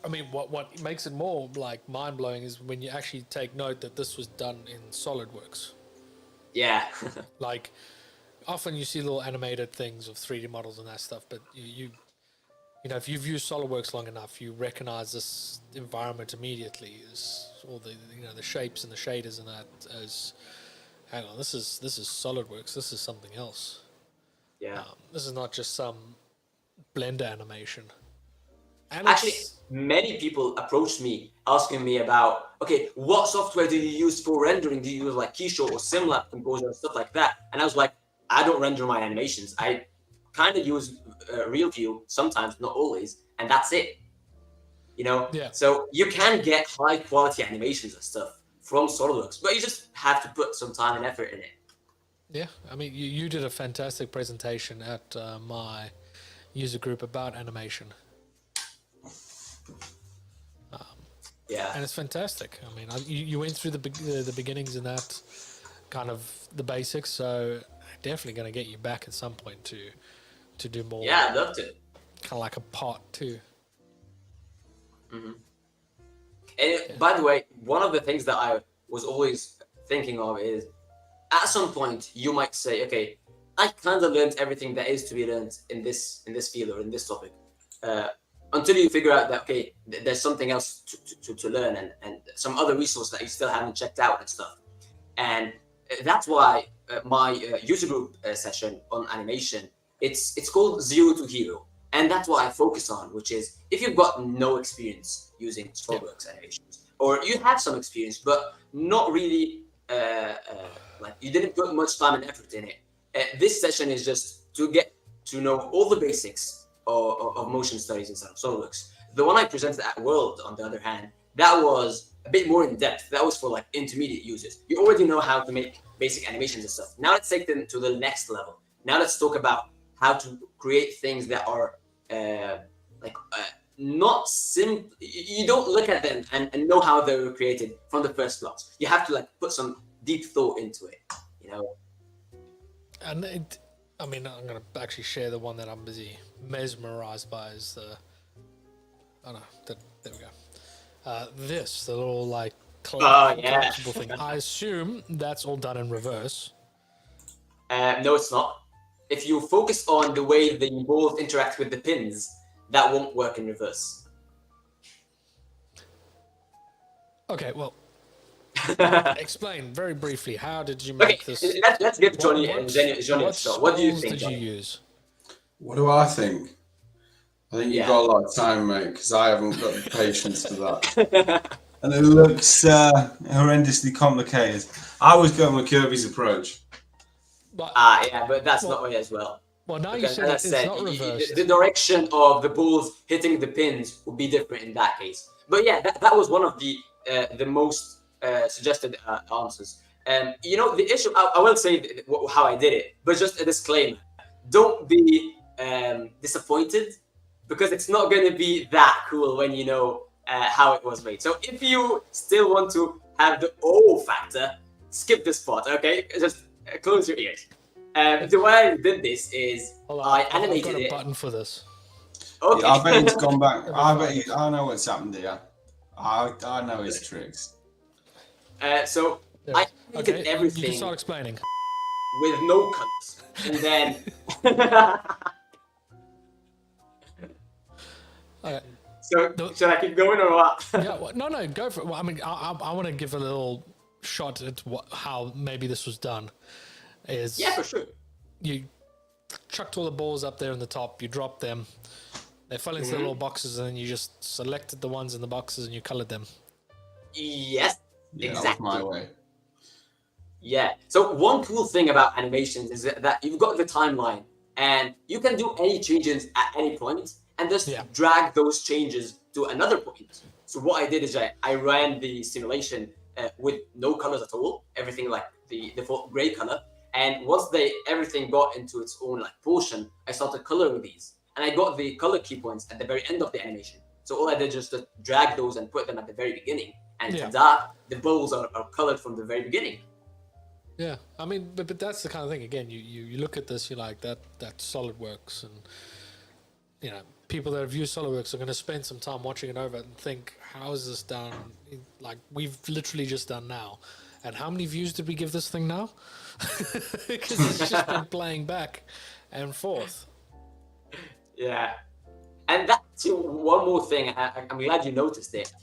I mean, what makes it more like mind-blowing is when you actually take note that this was done in SolidWorks. Yeah. Like, often you see little animated things of 3D models and that stuff, but you know, if you've used SolidWorks long enough, you recognize this environment immediately as all the, you know, the shapes and the shaders and that as, hang on, this is SolidWorks, this is something else. Yeah. This is not just some Blender animation. And actually, many people approached me asking me about, okay, what software do you use for rendering? Do you use like Keyshot or SimLab Composer and stuff like that? And I was like, I don't render my animations. I kind of use RealView sometimes, not always, and that's it. You know? Yeah. So you can get high quality animations and stuff from SolidWorks, but you just have to put some time and effort in it. Yeah, I mean, you did a fantastic presentation at my user group about animation. Yeah, and it's fantastic. I mean, you went through the beginnings and that kind of the basics, so definitely going to get you back at some point to do more. Yeah, I'd love to. Kind of like a part 2. Mm-hmm. And by the way, one of the things that I was always thinking of is, at some point you might say, okay, I kind of learned everything that is to be learned in this field or in this topic, until you figure out that, okay, there's something else to learn and some other resource that you still haven't checked out and stuff. And that's why my user group session on animation, it's called Zero to Hero. And that's what I focus on, which is if you've got no experience using SolidWorks animations, or you have some experience, but not really, like you didn't put much time and effort in it. This session is just to get to know all the basics of motion studies inside of SolidWorks. The one I presented at World, on the other hand, that was a bit more in depth. That was for like intermediate users. You already know how to make basic animations and stuff. Now let's take them to the next level. Now let's talk about how to create things that are not simple. You don't look at them and know how they were created from the first glance. You have to like put some deep thought into it, you know. And I mean, I'm going to actually share the one that I'm busy mesmerized by is the... Oh, no. There we go. This, the little, like, Oh, yeah. collapsible thing. I assume that's all done in reverse. No, it's not. If you focus on the way the balls interact with the pins, that won't work in reverse. Okay, well... Explain very briefly, how did you make this? Let's give Jonny a shot. What do you think? What did you use? What do I think? I think you've got a lot of time, mate, because I haven't got the patience for that. And it looks horrendously complicated. I was going with Kirby's approach. But, but that's not way as well. Well, now Because, you said as I it's said, not reversed. the direction of the balls hitting the pins would be different in that case. But yeah, that was one of the most suggested answers. You know, the issue, I will say how I did it, but just a disclaimer. Don't be disappointed, because it's not going to be that cool when you know how it was made. So if you still want to have the O factor, skip this part, okay? Just close your ears. The way I did this is I animated I've got a button for this. Okay. Yeah, I bet he's gone back. I know what's happened here. I know his tricks. So I animated everything. You can start explaining. With no cuts. And then... Okay. So, should I keep going or what? Yeah, well, no, go for it. Well, I mean, I want to give a little shot at how maybe this was done. Yeah, for sure. You chucked all the balls up there in the top, you dropped them, they fell into the little boxes, and then you just selected the ones in the boxes and you colored them. Yes, Yeah, exactly. that was my way. Yeah. So one cool thing about animations is that you've got the timeline, and you can do any changes at any point, and just drag those changes to another point. So what I did is I ran the simulation with no colors at all, everything like the default gray color. And once everything got into its own like portion, I started coloring these, and I got the color key points at the very end of the animation. So all I did was just drag those and put them at the very beginning, and ta-da, the balls are colored from the very beginning. Yeah, I mean, but that's the kind of thing. Again, you look at this, you're like that SolidWorks, and you know, people that have used SolidWorks are going to spend some time watching it over and think, how is this done? Like we've literally just done now. And how many views did we give this thing now? Because it's just been playing back and forth. Yeah. And that's one more thing. I'm glad you noticed it.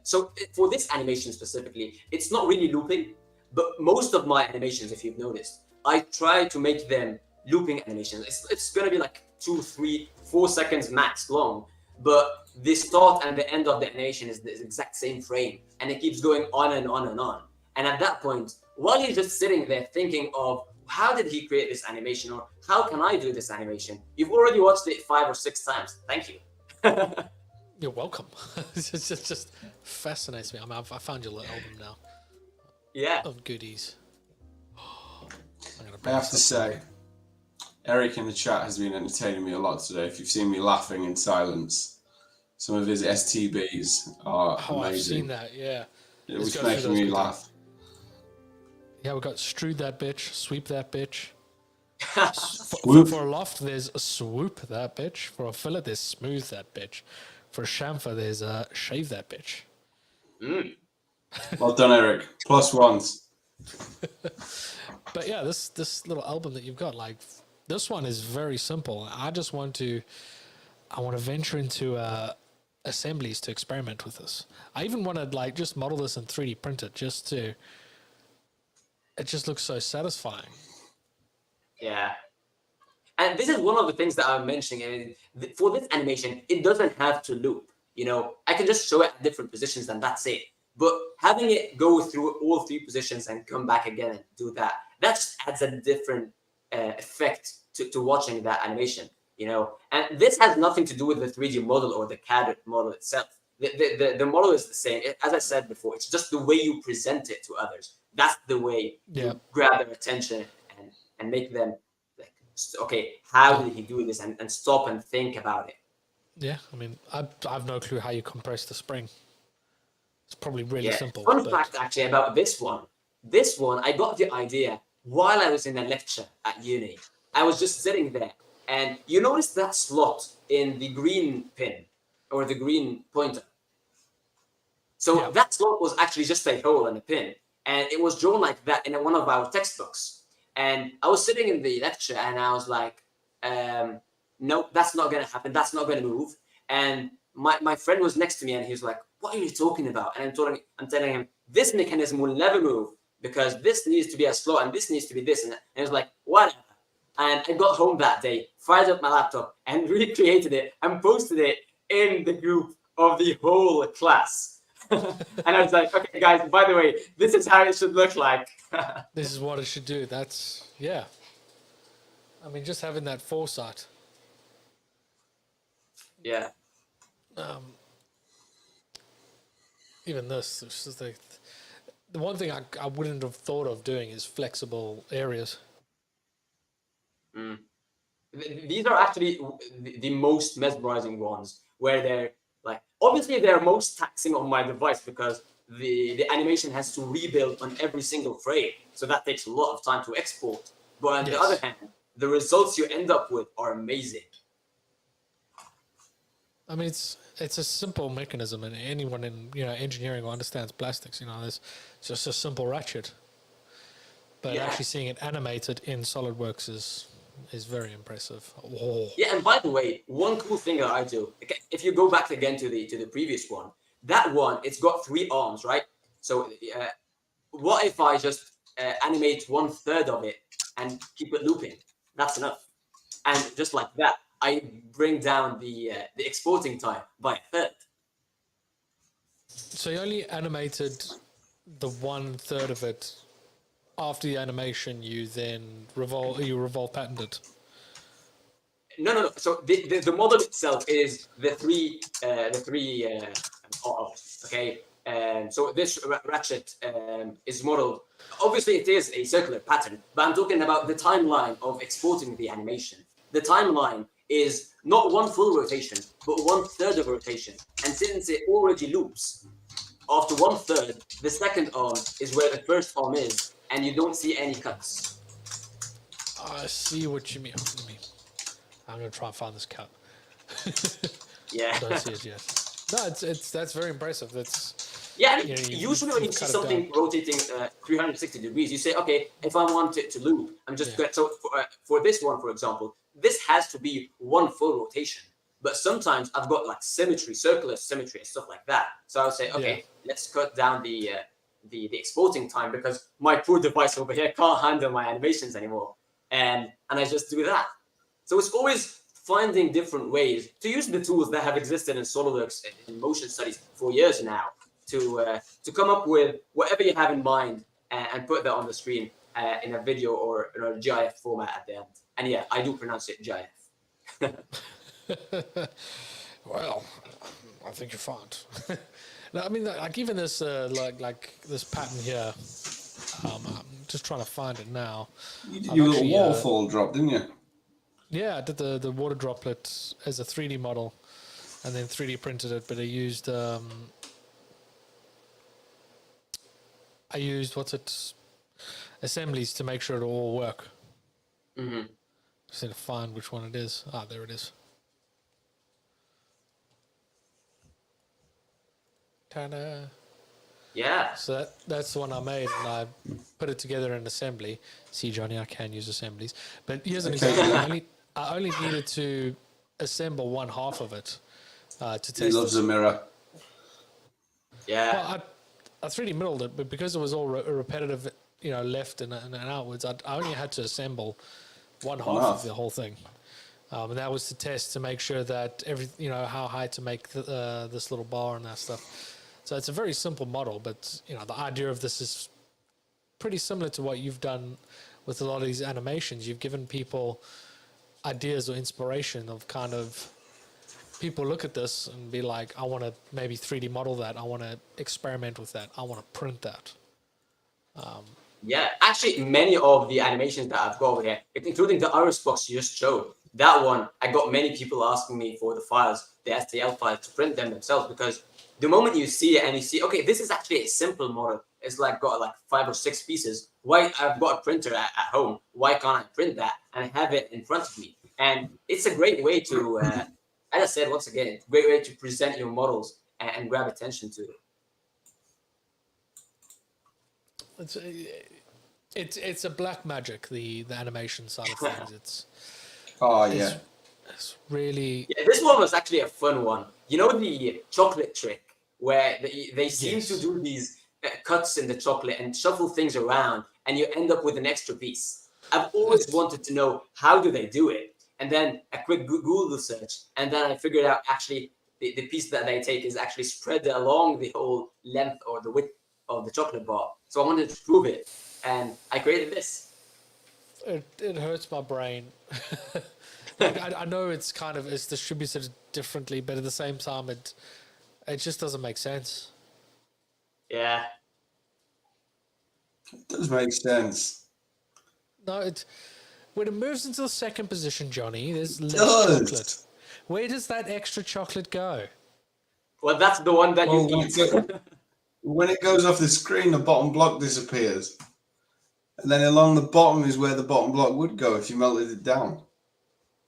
So for this animation specifically, it's not really looping, but most of my animations, if you've noticed, I try to make them looping animations. It's going to be like 2, 3, 4 seconds max long, but the start and the end of the animation is the exact same frame, and it keeps going on and on and on. And at that point, while you're just sitting there thinking of how did he create this animation, or how can I do this animation, you've already watched it 5 or 6 times. Thank you. You're welcome. It just fascinates me. I mean, I found your little album now. Yeah. Of goodies. I have to say, Eric in the chat has been entertaining me a lot today. If you've seen me laughing in silence, some of his STBs are amazing. I've seen that, yeah. It was making me laugh. Yeah, we got Strewed That Bitch, Sweep That Bitch. For a loft, there's a Swoop That Bitch. For a fillet, there's Smooth That Bitch. For a chamfer, there's a Shave That Bitch. Well done, Eric. +1s. But yeah, this little album that you've got, like, this one is very simple. I want to venture into assemblies to experiment with this. I even want to like just model this and 3D print it it just looks so satisfying. Yeah. And this is one of the things that I'm mentioning. I mean, for this animation, it doesn't have to loop. You know, I can just show it at different positions and that's it. But having it go through all 3 positions and come back again and do that just adds a different effect to watching that animation, you know. And this has nothing to do with the 3D model or the CAD model itself. The model is the same. As I said before, it's just the way you present it to others. That's the way you grab their attention and make them like, okay, how did he do this? And stop and think about it. Yeah, I mean, I've no clue how you compress the spring. It's probably really simple. Fun fact, actually, about this one. This one, I got the idea while I was in a lecture at uni. I was just sitting there, and you notice that slot in the green pin or the green pointer. So that slot was actually just a hole and a pin, and it was drawn like that in one of our textbooks. And I was sitting in the lecture, and I was like, no, that's not going to happen. That's not going to move. And my friend was next to me, and he was like, what are you talking about? And I'm telling him, this mechanism will never move because this needs to be a slot and this needs to be this. And he was like, what? And I got home that day, fired up my laptop, and recreated it and posted it in the group of the whole class. And I was like, okay, guys, by the way, this is how it should look like. This is what it should do. That's, yeah. I mean, just having that foresight. Yeah. Even this is the one thing I wouldn't have thought of doing is flexible areas. These are actually the most mesmerizing ones, where they're like, obviously they're most taxing on my device because the animation has to rebuild on every single frame. So that takes a lot of time to export. But on the other hand, the results you end up with are amazing. I mean, it's a simple mechanism, and anyone in engineering who understands plastics, it's just a simple ratchet. But actually seeing it animated in SolidWorks is very impressive. Oh. Yeah, and by the way, one cool thing that I do, if you go back again to the previous one, that one, it's got 3 arms, right? So what if I just animate 1/3 of it and keep it looping? That's enough. And just like that, I bring down the exporting time by 1/3. So you only animated the 1/3 of it. After the animation, you then revolve patterned it. No. So the model itself is the three arms. Okay. So this ratchet is modeled. Obviously, it is a circular pattern, but I'm talking about the timeline of exporting the animation. The timeline is not 1 full rotation, but 1/3 of rotation. And since it already loops, after 1/3, the second arm is where the first arm is, and you don't see any cuts. I see what you mean. I'm going to try and find this cut. Yeah. I don't see it yet. No, that's very impressive. Usually when you see something rotating 360 degrees, you say, okay, if I want it to loop, I'm just going to... So for this one, for example, this has to be 1 full rotation. But sometimes I've got like symmetry, circular symmetry and stuff like that. So I'll say, okay, let's cut down the exporting time because my poor device over here can't handle my animations anymore. And I just do that. So it's always finding different ways to use the tools that have existed in SolidWorks in motion studies for years now to come up with whatever you have in mind and put that on the screen in a video or in a GIF format at the end. And yeah, I do pronounce it GIF. Well, I think you're fine. No, I mean, like even this, like this pattern here. I'm just trying to find it now. You did your little waterfall drop, didn't you? Yeah, I did the water droplet as a 3D model, and then 3D printed it. But I used assemblies to make sure it all work. Mm-hmm. Just need to find which one it is. Ah, there it is. Ta-da. Yeah. So that's the one I made, and I put it together in assembly. See, Johnny, I can use assemblies. But here's an example. I only needed to assemble 1/2 of it to test. He loves a mirror. Yeah. Well, I 3D milled it, but because it was all repetitive, left and outwards, I only had to assemble 1/2 of the whole thing. And that was to test to make sure that how high to make this little bar and that stuff. So it's a very simple model, but the idea of this is pretty similar to what you've done with a lot of these animations. You've given people ideas or inspiration of kind of people look at this and be like, I want to maybe 3D model that. I want to experiment with that. I want to print that. Yeah, actually, many of the animations that I've got over here, including the iris box you just showed, that one, I got many people asking me for the files, the STL files, to print them themselves, because the moment you see it and you see, okay, this is actually a simple model. It's like got like 5 or 6 pieces. why I've got a printer at home. Why can't I print that and have it in front of me? And it's a great way to, as I said once again, it's a great way to present your models and grab attention to it. It's a black magic, the animation side of things. Oh yeah. It's really This one was actually a fun one. You know the chocolate trick where they seem to do these cuts in the chocolate and shuffle things around, and you end up with an extra piece. I've always wanted to know how do they do it, and then a quick Google search, and then I figured out actually the piece that they take is actually spread along the whole length or the width of the chocolate bar. So I wanted to prove it, and I created this. it hurts my brain. I know it's distributed differently, but at the same time, it just doesn't make sense. Yeah. It does make sense. No, when it moves into the second position, Johnny, there's less chocolate. Where does that extra chocolate go? Well, that's the one that you eat. When it goes off the screen, the bottom block disappears. And then along the bottom is where the bottom block would go if you melted it down.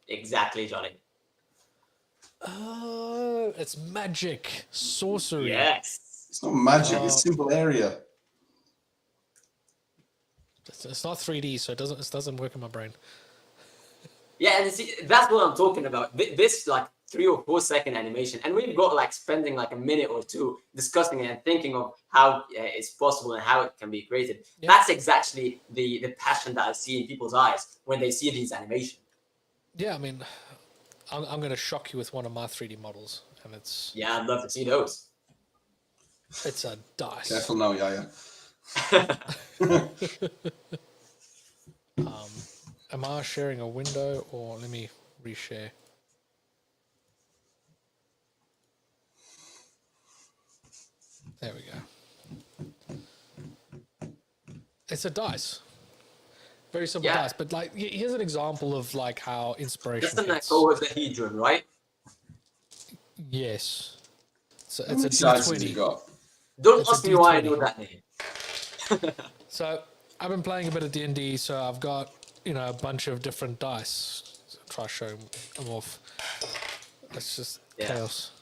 Exactly, Johnny. Oh, it's magic. Sorcery. Yes. It's not magic, it's simple area. It's not 3D, so it doesn't work in my brain. Yeah, and see, that's what I'm talking about. This like 3 or 4 second animation, and we've got like spending like a minute or two discussing it and thinking of how it's possible and how it can be created. Yeah. That's exactly the passion that I see in people's eyes when they see these animations. Yeah, I mean, I'm going to shock you with one of my 3D models, and it's I'd love to see those. It's a dice. Careful now, Yahya. Am I sharing a window, or let me reshare? There we go. It's a dice. Very simple dice, but like here's an example of like how inspiration. That's the icosahedron, right? Yes. So How it's many a sides have D20. you got? Don't It's a ask me why I D20. know that name. So I've been playing a bit of D&D, so I've got a bunch of different dice. Try to show them off. It's just chaos.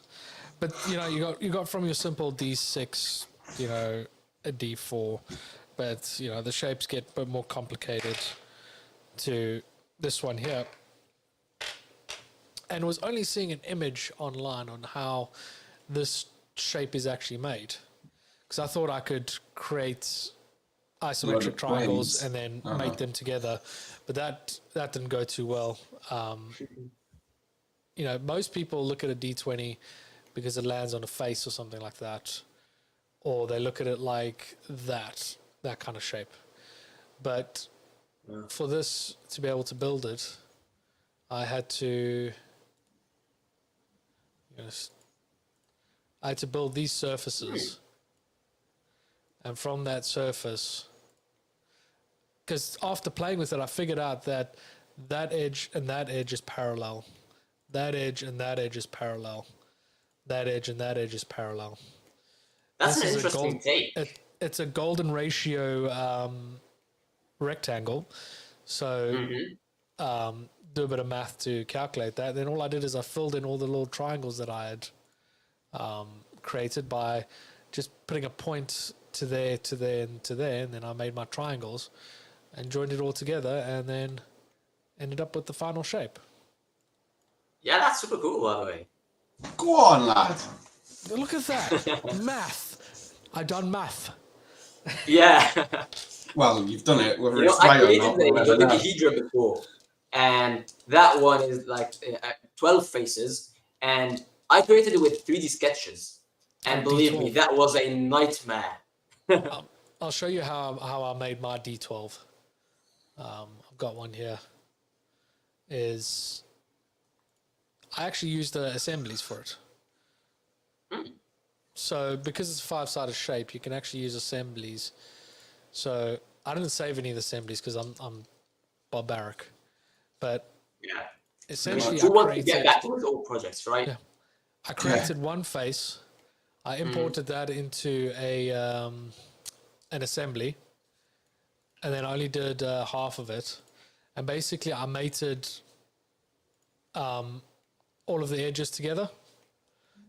But you got from your simple D6, a D4, but the shapes get a bit more complicated to this one here. And was only seeing an image online on how this shape is actually made, because I thought I could create isometric triangles and then make them together, but that didn't go too well. Most people look at a D20 because it lands on a face or something like that, or they look at it like that kind of shape. But for this to be able to build it, I had to build these surfaces, and from that surface, because after playing with it, I figured out that edge and that edge is parallel, that edge and that edge is parallel, that edge and that edge is parallel. That's an interesting take. It's a golden ratio rectangle, so do a bit of math to calculate that. Then all I did is I filled in all the little triangles that I had created by just putting a point to there, to there, and to there, and then I made my triangles and joined it all together, and then ended up with the final shape. Yeah, that's super cool, by the way. Go on, lad. Look at that. Math. I done math. Yeah. Well, you've done it. Whether it's I right or created not. the whatever that. dodecahedron before, and that one is like 12 faces, and I created it with 3D sketches, and believe me, that was a nightmare. I'll show you how I made my D12. I've got one here. I actually used the assemblies for it. So because it's a 5-sided shape, you can actually use assemblies. So I didn't save any of the assemblies because I'm barbaric. But essentially, you want to get back to those old projects, right? Yeah. I created one face. I imported that into an assembly, and then I only did half of it. And basically, I mated all of the edges together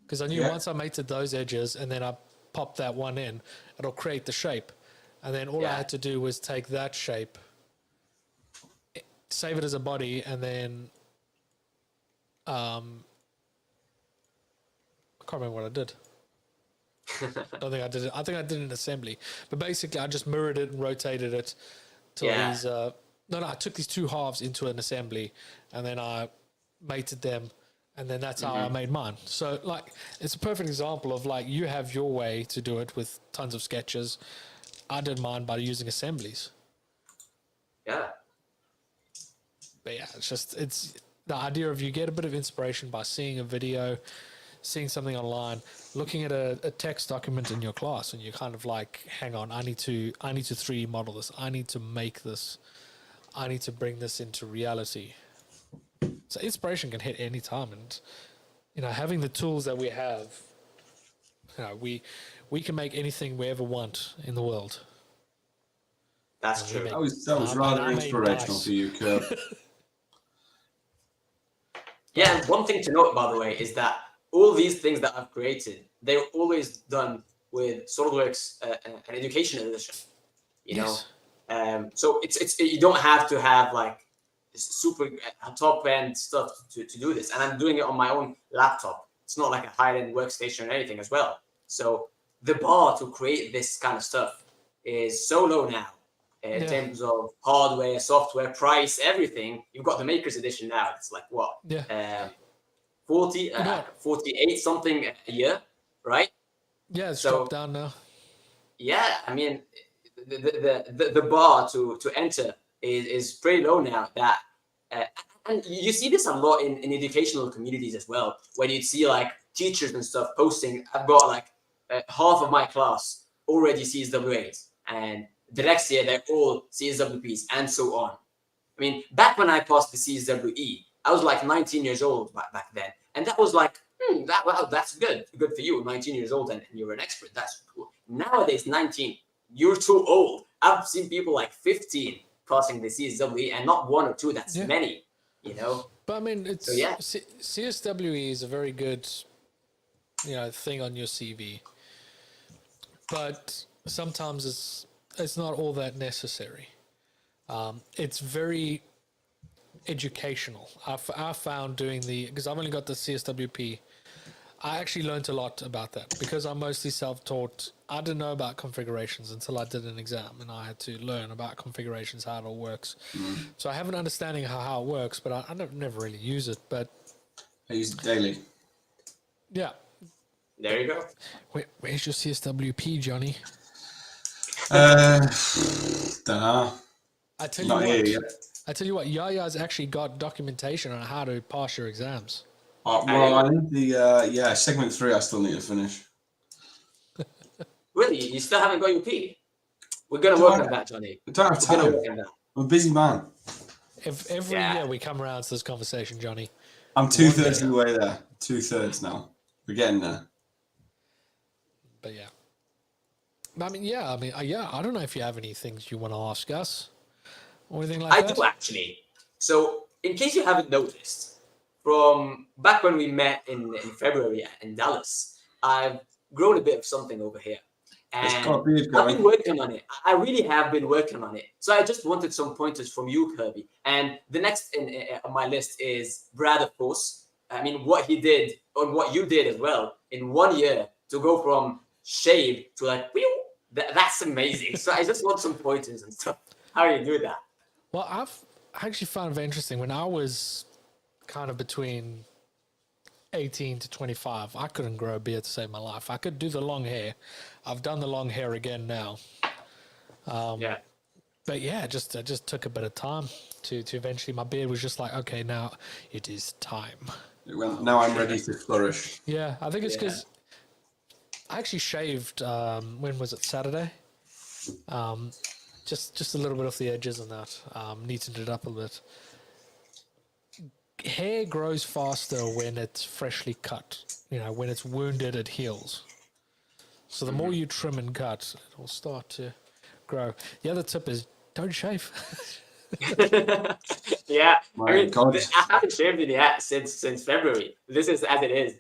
because I knew once I mated those edges and then I popped that one in, it'll create the shape. And then all I had to do was take that shape, save it as a body, and then I can't remember what I did. I don't think I did it. I think I did it in assembly. But basically, I just mirrored it and rotated it to these. No, I took these two halves into an assembly, and then I mated them, and then that's how I made mine. So, like, it's a perfect example of, like, you have your way to do it with tons of sketches. I did mine by using assemblies. Yeah. But yeah, it's the idea of you get a bit of inspiration by seeing a video, seeing something online, looking at a text document in your class, and you're kind of like, hang on, I need to 3D model this. I need to make this. I need to bring this into reality. So inspiration can hit any time, and having the tools that we have, we can make anything we ever want in the world. That's true. That was rather inspirational for you, Kirby. Yeah, and one thing to note, by the way, is that all these things that I've created, they're always done with SOLIDWORKS an education edition. You know, so it's you don't have to have like super top end stuff to do this. And I'm doing it on my own laptop. It's not like a high end workstation or anything as well. So the bar to create this kind of stuff is so low now in terms of hardware, software, price, everything. You've got the Maker's Edition now. It's like what? 48 something a year, right? Yeah, it's dropped down now. Yeah, I mean, the bar to enter is pretty low now. That and you see this a lot in educational communities as well, when you see like teachers and stuff posting. I've got like half of my class already CSWAs, and the next year they're all CSWPs, and so on. I mean, back when I passed the CSWE, I was like 19 years old back then, and that was like, that's good for you, 19 years old, and you're an expert. That's cool. Nowadays, 19, you're too old. I've seen people like 15 passing the CSWE, and not one or two. That's many, But I mean, it's CSWE is a very good, thing on your CV. But sometimes it's not all that necessary. It's very educational. I found because I've only got the CSWP, I actually learned a lot about that because I'm mostly self-taught. I didn't know about configurations until I did an exam, and I had to learn about configurations, how it all works. So I have an understanding of how it works, but I never really use it. But I use it daily. Yeah. There you go. Where's your CSWP, Johnny? Don't know. I tell you what, Yahya's actually got documentation on how to pass your exams. Well, I need the segment 3. I still need to finish. Really, you still haven't got your P? We're gonna work on that, Johnny. I don't have time. I'm a busy man. Every year we come around to this conversation, Johnny. I'm 2/3 of the way there. 2/3 now. We're getting there. But I don't know if you have any things you want to ask us or anything like that. I do, actually. So, in case you haven't noticed, from back when we met in February in Dallas, I've grown a bit of something over here. And I've been working on it. I really have been working on it. So I just wanted some pointers from you, Kirby. And the next on my list is Brad, of course. I mean, what he did, and what you did as well, in 1 year to go from shade to like, that's amazing. So I just want some pointers and stuff. How do you do that? Well, I've actually found it very interesting. When I was kind of between 18 to 25, I couldn't grow a beard to save my life. I could do the long hair. I've done the long hair again now. But yeah, it just took a bit of time to eventually, my beard was just like, okay, now it is time. Now I'm ready to flourish. Yeah, I think it's because I actually shaved, when was it, Saturday? Just a little bit off the edges and that, neatened it up a bit. Hair grows faster when it's freshly cut. When it's wounded, it heals. So the more you trim and cut, it will start to grow. The other tip is don't shave. Yeah, My I mean, God. I haven't shaved it yet since February. This is as it is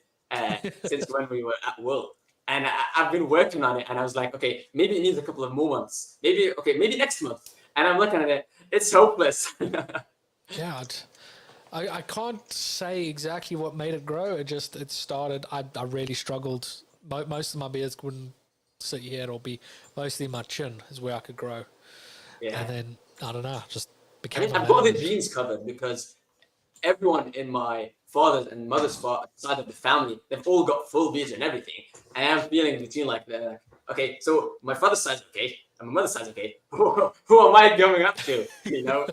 since when we were at World, and I've been working on it. And I was like, okay, maybe it needs a couple of more months. Maybe next month. And I'm looking at it; it's hopeless. Yeah, I can't say exactly what made it grow. It started. I really struggled. Most of my beards wouldn't sit here. It'll be mostly my chin is where I could grow. Yeah, And then I don't know, just I became. mean, I've got the genes covered because everyone in my father's and mother's side of the family, they've all got full beards and everything. And I'm feeling between like, okay, so my father's side's okay, and my mother's side's okay. Who am I going up to? You know?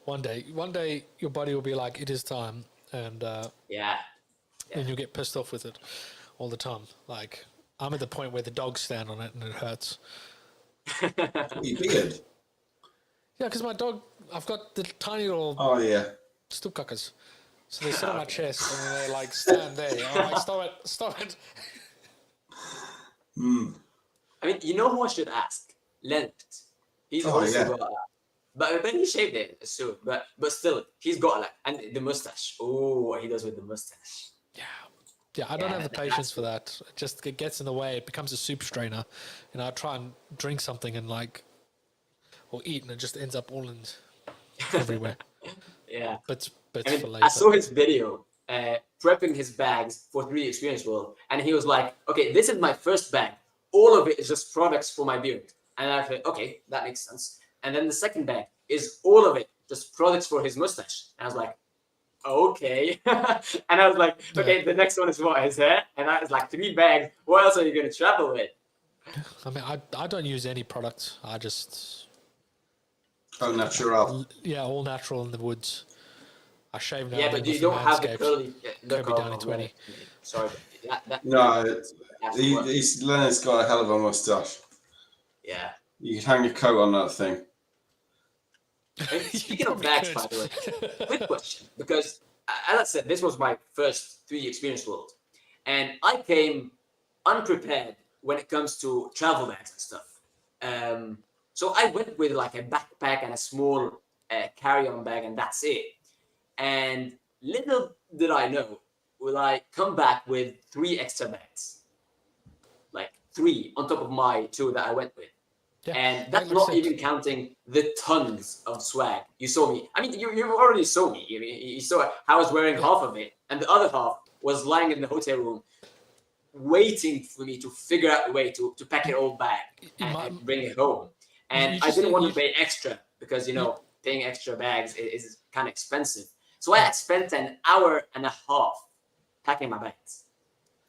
One day, your body will be like, it is time, and Yeah. and you'll get pissed off with it all the time. Like I'm at the point where the dogs stand on it and it hurts. You beard. Yeah, because my dog, I've got the tiny little Oh yeah. stoepkakkers. So they sit on my chest and then they like stand there. I'm like, stop it. I mean, you know who I should ask? Leonard. He's Oh, also yeah. got, but he shaved it soon. But still, he's got like, and the mustache. Oh, what he does with the mustache. Yeah, I don't Yeah, have the that's patience for that. It gets in the way. It becomes a soup strainer. And I try and drink something and like, or eat, and it just ends up all in everywhere. Yeah. But I for mean, later. I saw his video prepping his bags for 3 Experience World, and he was like, "Okay, this is my first bag. All of it is just products for my beard." And I thought, "Okay, that makes sense." And then the second bag is all of it just products for his mustache. And I was like, "Okay." And I was like, "Okay, the next one is what, his hair?" And I was like, 3 bags. What else are you gonna travel with? I mean, I don't use any products. I just Oh, natural. all natural in the woods. I shave now. Yeah, and but then you with don't have the Manscaped. curly look Kirby Downey of 20. Sorry, but that No, has to work. Leonard's got a hell of a mustache. Yeah. You could hang a coat on that thing. I mean, speaking of probably bags, could. by the way, quick question, because as I said, this was my first 3 Experience World, and I came unprepared when it comes to travel bags and stuff. So I went with like a backpack and a small carry-on bag, and that's it. And little did I know, will I come back with 3 extra bags, like 3 on top of my 2 that I went with. Yeah, And that's like I not said, even counting the tons of swag. You saw me. I mean, you already saw me. You saw how I was wearing half of it, and the other half was lying in the hotel room, waiting for me to figure out a way to pack it all back and bring it home. And I didn't want to pay extra because, paying extra bags is kind of expensive. So I had spent an hour and a half packing my bags,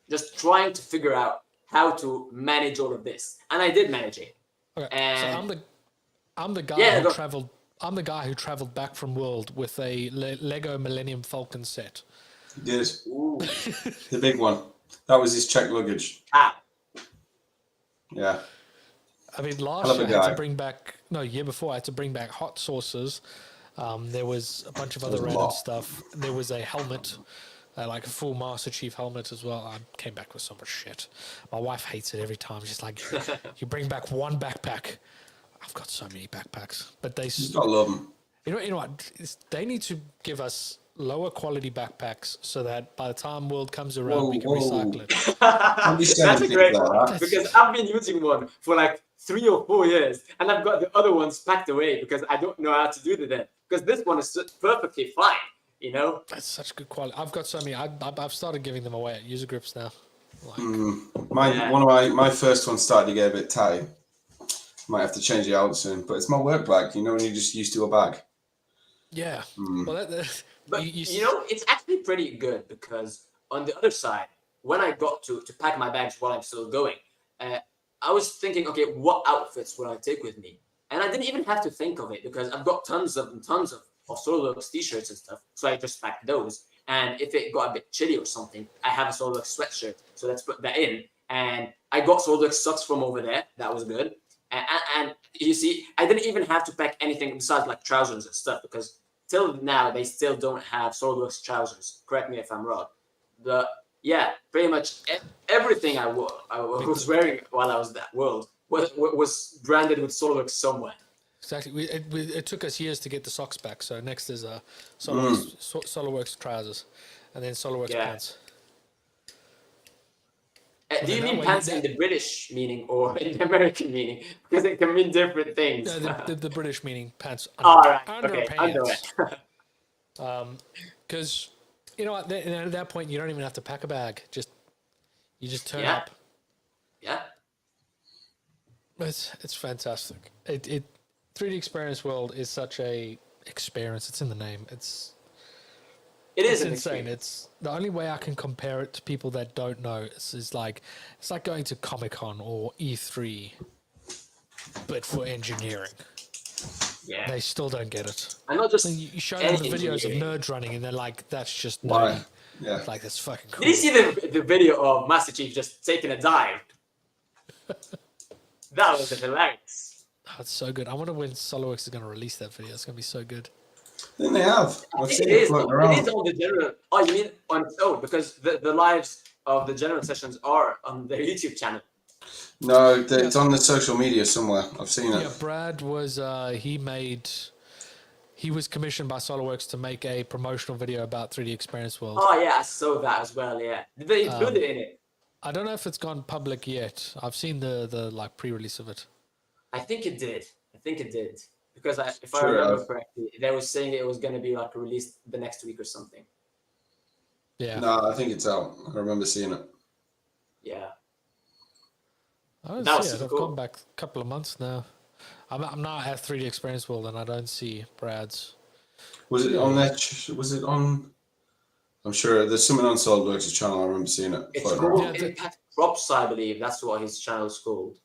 just trying to figure out how to manage all of this. And I did manage it. Okay, And so I'm the guy Yeah, who go- traveled. I'm the guy who traveled back from World with a Lego Millennium Falcon set. He did. Ooh, The big one. That was his checked luggage. ah, Yeah. I mean, Hell last of a year I had guy. to bring back. No, year before I had to bring back hot sauces. There was a bunch of other was a random lot. stuff. There was a helmet, like a full Master Chief helmet as well. I came back with so much shit. My wife hates it every time. She's like, "You bring back one backpack." I've got so many backpacks, but they. You gotta love him. You know what? They need to give us lower quality backpacks so that by the time World comes around, we can Whoa. recycle it. Don't be saying that's a things great like one that. because I've been using one for like 3 or 4 years, and I've got the other ones packed away because I don't know how to do that. Because this one is perfectly fine, That's such good quality. I've got so many. I've started giving them away at user groups now. Like, One of my first ones started to get a bit tatty. Might have to change it out soon, but it's my work bag. When you're just used to a bag. yeah. Well, But it's actually pretty good because on the other side, when I got to pack my bags while I'm still going, I was thinking, okay, what outfits would I take with me? And I didn't even have to think of it because I've got tons of SOLIDWORKS t-shirts and stuff. So I just packed those. And if it got a bit chilly or something, I have a SOLIDWORKS sweatshirt. So let's put that in. And I got SOLIDWORKS socks from over there. That was good. And you see, I didn't even have to pack anything besides like trousers and stuff because till now they still don't have SOLIDWORKS trousers. Correct me if I'm wrong. But yeah, pretty much everything I was wearing while I was at World was branded with SOLIDWORKS somewhere. Exactly. It took us years to get the socks back. So next is SOLIDWORKS trousers, and then SOLIDWORKS pants. Do you mean pants in the British meaning or in the American meaning? Because it can mean different things. No, the British meaning pants. Underpants. Because you know what? At that point, you don't even have to pack a bag. You just turn up. Yeah. It's fantastic. 3D Experience World is such a experience. It's in the name. It's insane. It's the only way I can compare it to people that don't know is like it's like going to Comic-Con or E3, but for engineering. Yeah. They still don't get it. I know. Just you show them the videos of nerds running, and they're like, "That's just nerdy." Why? Yeah. Like that's fucking cool. Did you see the video of Master Chief just taking a dive? That was hilarious. Oh, it's so good. I wonder when SOLIDWORKS is going to release that video. It's going to be so good. I think they have. I've seen It it is floating around. on the general. Oh, you mean on its own? Because the lives of the general sessions are on their YouTube channel. No, it's on the social media somewhere. I've seen it. Yeah, Brad was he was commissioned by SOLIDWORKS to make a promotional video about 3D Experience World. Oh yeah, I saw that as well. Yeah, did they include it in it? I don't know if it's gone public yet. I've seen the like pre-release of it. I think it did. Because if I remember correctly, they were saying it was going to be like released the next week or something. Yeah. No, I think it's out. I remember seeing it. Yeah. I That don't was see it. super I've cool. gone back a couple of months now. I'm now at 3D Experience World and I don't see Brad's. Was it on that? Was it on? I'm sure there's something on SOLIDWORKS' channel. I remember seeing it. It's floating around. called Impact Props, I believe. That's what his channel's called.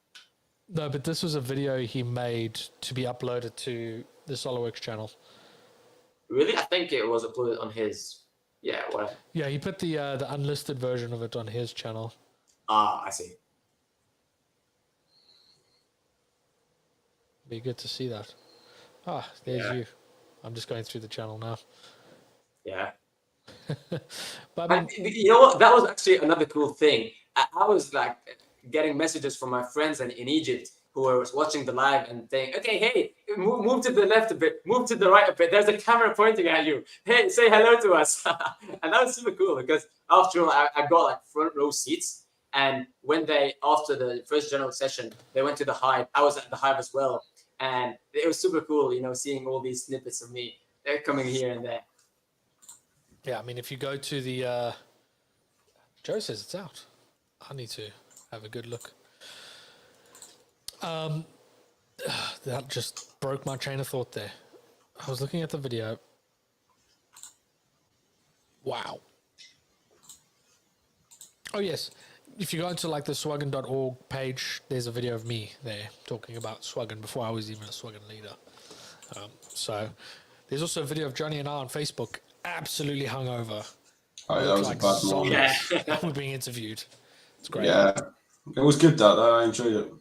No, but this was a video he made to be uploaded to the SOLIDWORKS channel. Really? I think it was uploaded on his. Yeah, whatever. Yeah, he put the unlisted version of it on his channel. Ah, I see. Be good to see that. Ah, there's you. I'm just going through the channel now. Yeah. But I mean, You know what? That was actually another cool thing. I was like getting messages from my friends in Egypt who were watching the live and saying, "Okay, hey, move to the left a bit, move to the right a bit. There's a camera pointing at you. Hey, say hello to us." And that was super cool because after all, I got like front row seats. And when after the first general session, they went to the Hive. I was at the Hive as well. And it was super cool, seeing all these snippets of me. They're coming here and there. yeah, I mean, if you go to the... Joe says it's out. I need to have a good look. That just broke my chain of thought there. I was looking at the video. Wow. Oh, yes. If you go into like the SWUG.org page, there's a video of me there talking about SWUG before I was even a SWUG leader. So there's also a video of Jonny and I on Facebook, absolutely hungover. Oh, yeah, that was like a bad moment. zombies. We're being interviewed. It's great. Yeah, it was good that though. I enjoyed it.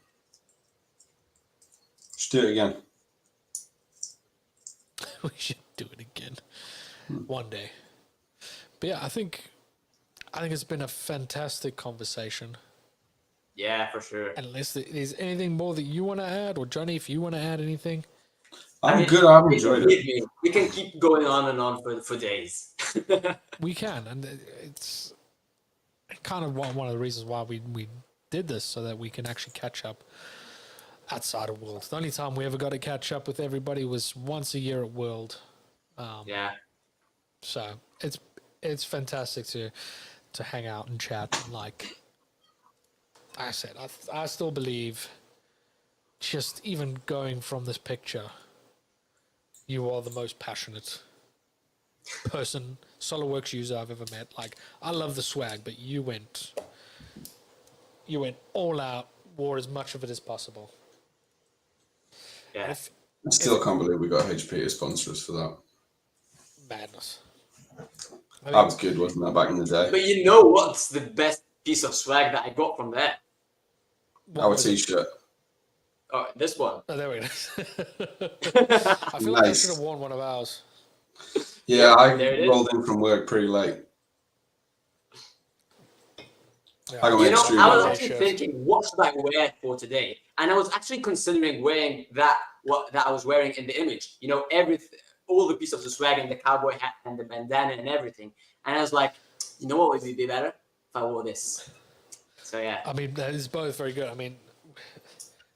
Should do it again. We should do it again one day. But yeah, I think it's been a fantastic conversation. Yeah, for sure. Unless there's anything more that you want to add, or Jonny, if you want to add anything. I'm good. I've enjoyed it. We can keep going on and on for days. We can, and it's kind of one of the reasons why we did this, so that we can actually catch up outside of World. The only time we ever got to catch up with everybody was once a year at World. Yeah. So it's fantastic to hang out and chat. And like I said, I still believe, just even going from this picture, you are the most passionate person, SOLIDWORKS user I've ever met. Like, I love the swag, but you went all out, wore as much of it as possible. Yeah. I still can't believe we got HP as sponsors for that. Madness. That was good, wasn't that, back in the day? But you know what's the best piece of swag that I got from there? Our t-shirt. Oh, this one. Oh, there we go. I feel like I Nice. should have worn one of ours. Yeah, I there it is. rolled in from work pretty late. I got my You know, extreme I was one. actually thinking, what should I wear for today? And I was actually considering wearing that I was wearing in the image. You know, all the pieces of the swag and the cowboy hat and the bandana and everything. And I was like, you know what would be better if I wore this? So yeah. I mean, that is both very good. I mean,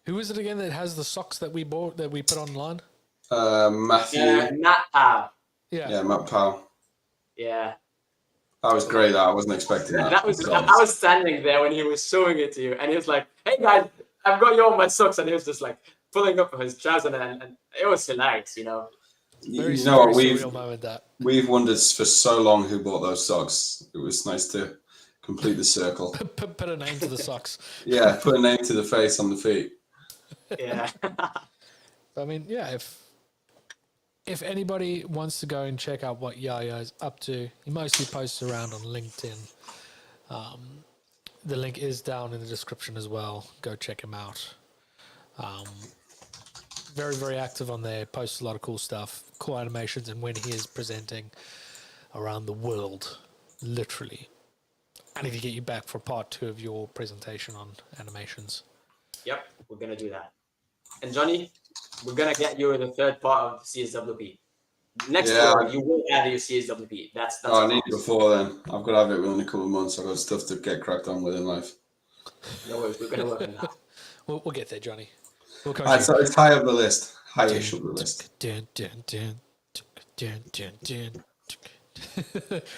who is it again that has the socks that we bought that we put online? Matthew. Matt Powell. Yeah, Matt Powell. Yeah. That was great. I wasn't expecting that. I was standing there when he was showing it to you, and he was like, "Hey guys, I've got you all my socks," and he was just like pulling up his trousers, and it was hilarious, you know. You know what? Surreal moment, that. We've wondered for so long who bought those socks. It was nice to complete the circle. Put a name to the socks. Yeah, put a name to the face on the feet. Yeah. I mean, yeah, if anybody wants to go and check out what Yahya is up to, he mostly posts around on LinkedIn. The link is down in the description as well. Go check him out. Very, very active on there. Posts a lot of cool stuff, cool animations, and when he is presenting around the world, literally. I need to get you back for part 2 of your presentation on animations. Yep, we're gonna do that. And Johnny, we're gonna get you the 3rd part of CSWP. Next year, you will have your CSWP. That's I need it before then. I've got to have it within a couple of months. I've got stuff to get cracked on with in life. No worries, we're gonna work on that. We'll get there, Johnny. We'll come So it's high up the list. High-ish up the list.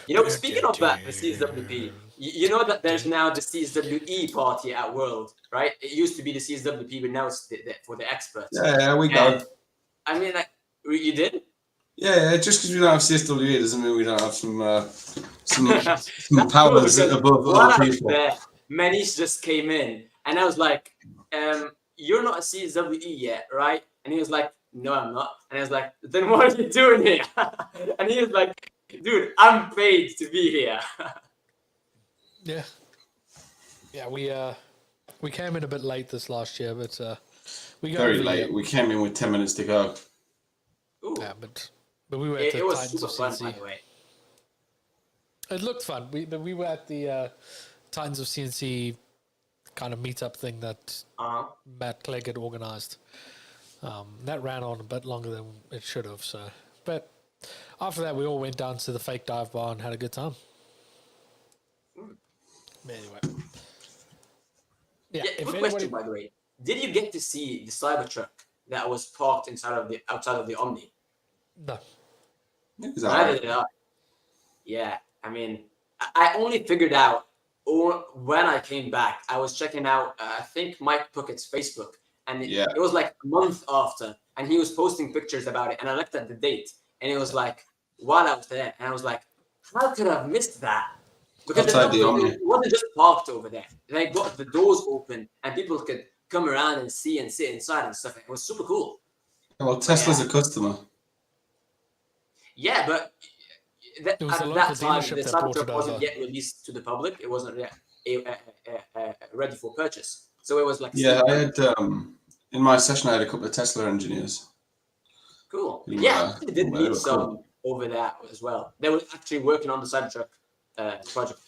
You know, speaking of that, the CSWP, you know that there's now the CSWE party at World, right? It used to be the CSWP, but now it's for the experts. Yeah, we go. I mean, like, you did? Yeah, just because we don't have CSWE doesn't mean we don't have some powers above other people. There, Manish just came in, and I was like, you're not a CSWE yet, right? And he was like, no, I'm not. And I was like, then what are you doing here? And he was like, dude, I'm paid to be here. Yeah. Yeah, we came in a bit late this last year, but we got very late. We came in with 10 minutes to go. Ooh. Yeah, but we were at the it was Titans super of fun, by CNC. the way. It looked fun. We were at the Titans of CNC kind of meetup thing that Matt Clegg had organized. That ran on a bit longer than it should have. So, but after that, we all went down to the fake dive bar and had a good time. Anyway, yeah. If Good anybody, question, by the way. Did you get to see the Cybertruck that was parked outside of the Omni? no, Neither did I. Yeah, I mean, I only figured out when I came back. I was checking out, I think Mike Puckett's Facebook, and it was like a month after, and he was posting pictures about it. And I looked at the date, and it was like while I was there, and I was like, how could I have missed that? Because it wasn't just parked over there. They got the doors open, and people could come around and see and sit inside and stuff. It was super cool. Well, Tesla's a customer. Yeah, but at that time, the Cybertruck wasn't yet released to the public. It wasn't yet ready for purchase. So it was like... Yeah, I had... in my session, I had a couple of Tesla engineers. Cool. Yeah, I did meet some over there as well. They were actually working on the Cybertruck project.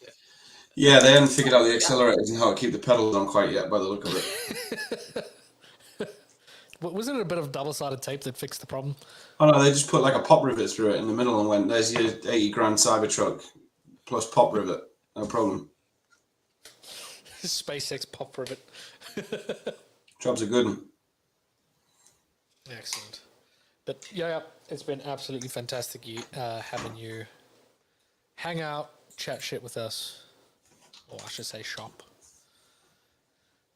Yeah, they hadn't figured out the accelerators and how to keep the pedals on quite yet by the look of it. Wasn't it a bit of double-sided tape that fixed the problem? Oh no, they just put like a pop rivet through it in the middle and went, there's your 80 grand Cybertruck plus pop rivet. No problem. SpaceX pop rivet. Job's a good one. Excellent. But yeah, it's been absolutely fantastic having you hang out, chat shit with us, or I should say shop.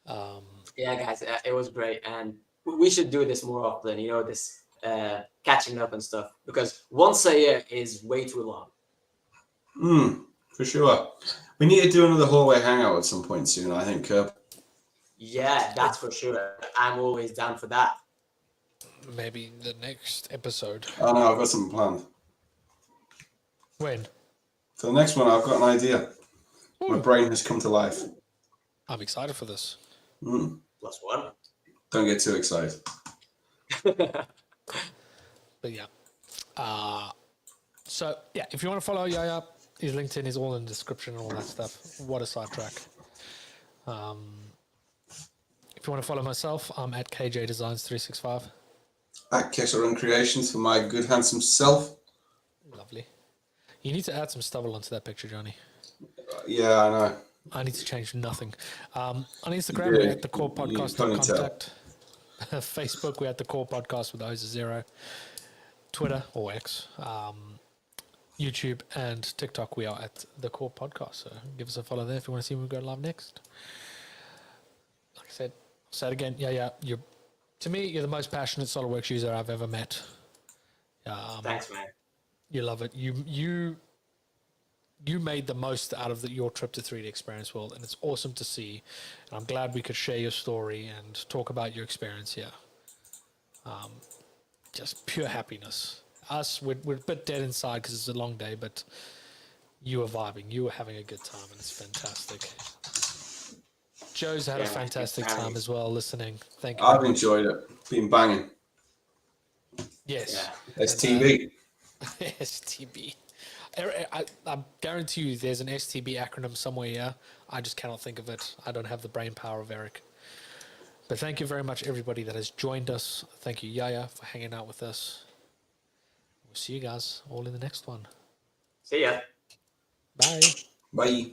Yeah, guys, it was great, and we should do this more often. You know, this catching up and stuff, because once a year is way too long. For sure. We need to do another hallway hangout at some point soon, I think. Yeah, that's for sure. I'm always down for that. Maybe the next episode. Oh no, I've got something planned. When? For the next one, I've got an idea. My brain has come to life. I'm excited for this. +1. Don't get too excited. But yeah. So yeah, if you want to follow Yahya, his LinkedIn is all in the description and all that stuff. What a sidetrack. If you want to follow myself, I'm at KJ Designs 365. At Kessel Run Creations for my good handsome self. Lovely. You need to add some stubble onto that picture, Johnny. Yeah, I know. I need to change nothing. On Instagram, Yeah, we're at the core you podcast. can't tell. Contact. Facebook, we're at the core podcast with Oza0. Twitter or X. YouTube and TikTok, we are at the core podcast. So give us a follow there if you want to see when we go live next. Like I said, I'll say it again. Yeah. To me, you're the most passionate SOLIDWORKS user I've ever met. Thanks, man. You love it. You made the most out of your trip to 3D Experience World, and it's awesome to see. And I'm glad we could share your story and talk about your experience here. Just pure happiness. Us, we're a bit dead inside because it's a long day, but you were vibing. You were having a good time, and it's fantastic. Joe's had a fantastic time as well listening. Thank you. I've enjoyed it. Been banging. Yes. Yeah. STB. STB. I guarantee you there's an STB acronym somewhere here. I just cannot think of it. I don't have the brain power of Eric. But thank you very much, everybody that has joined us. Thank you, Yahya, for hanging out with us. We'll see you guys all in the next one. See ya. Bye. Bye.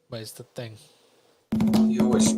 Where's the thing? You always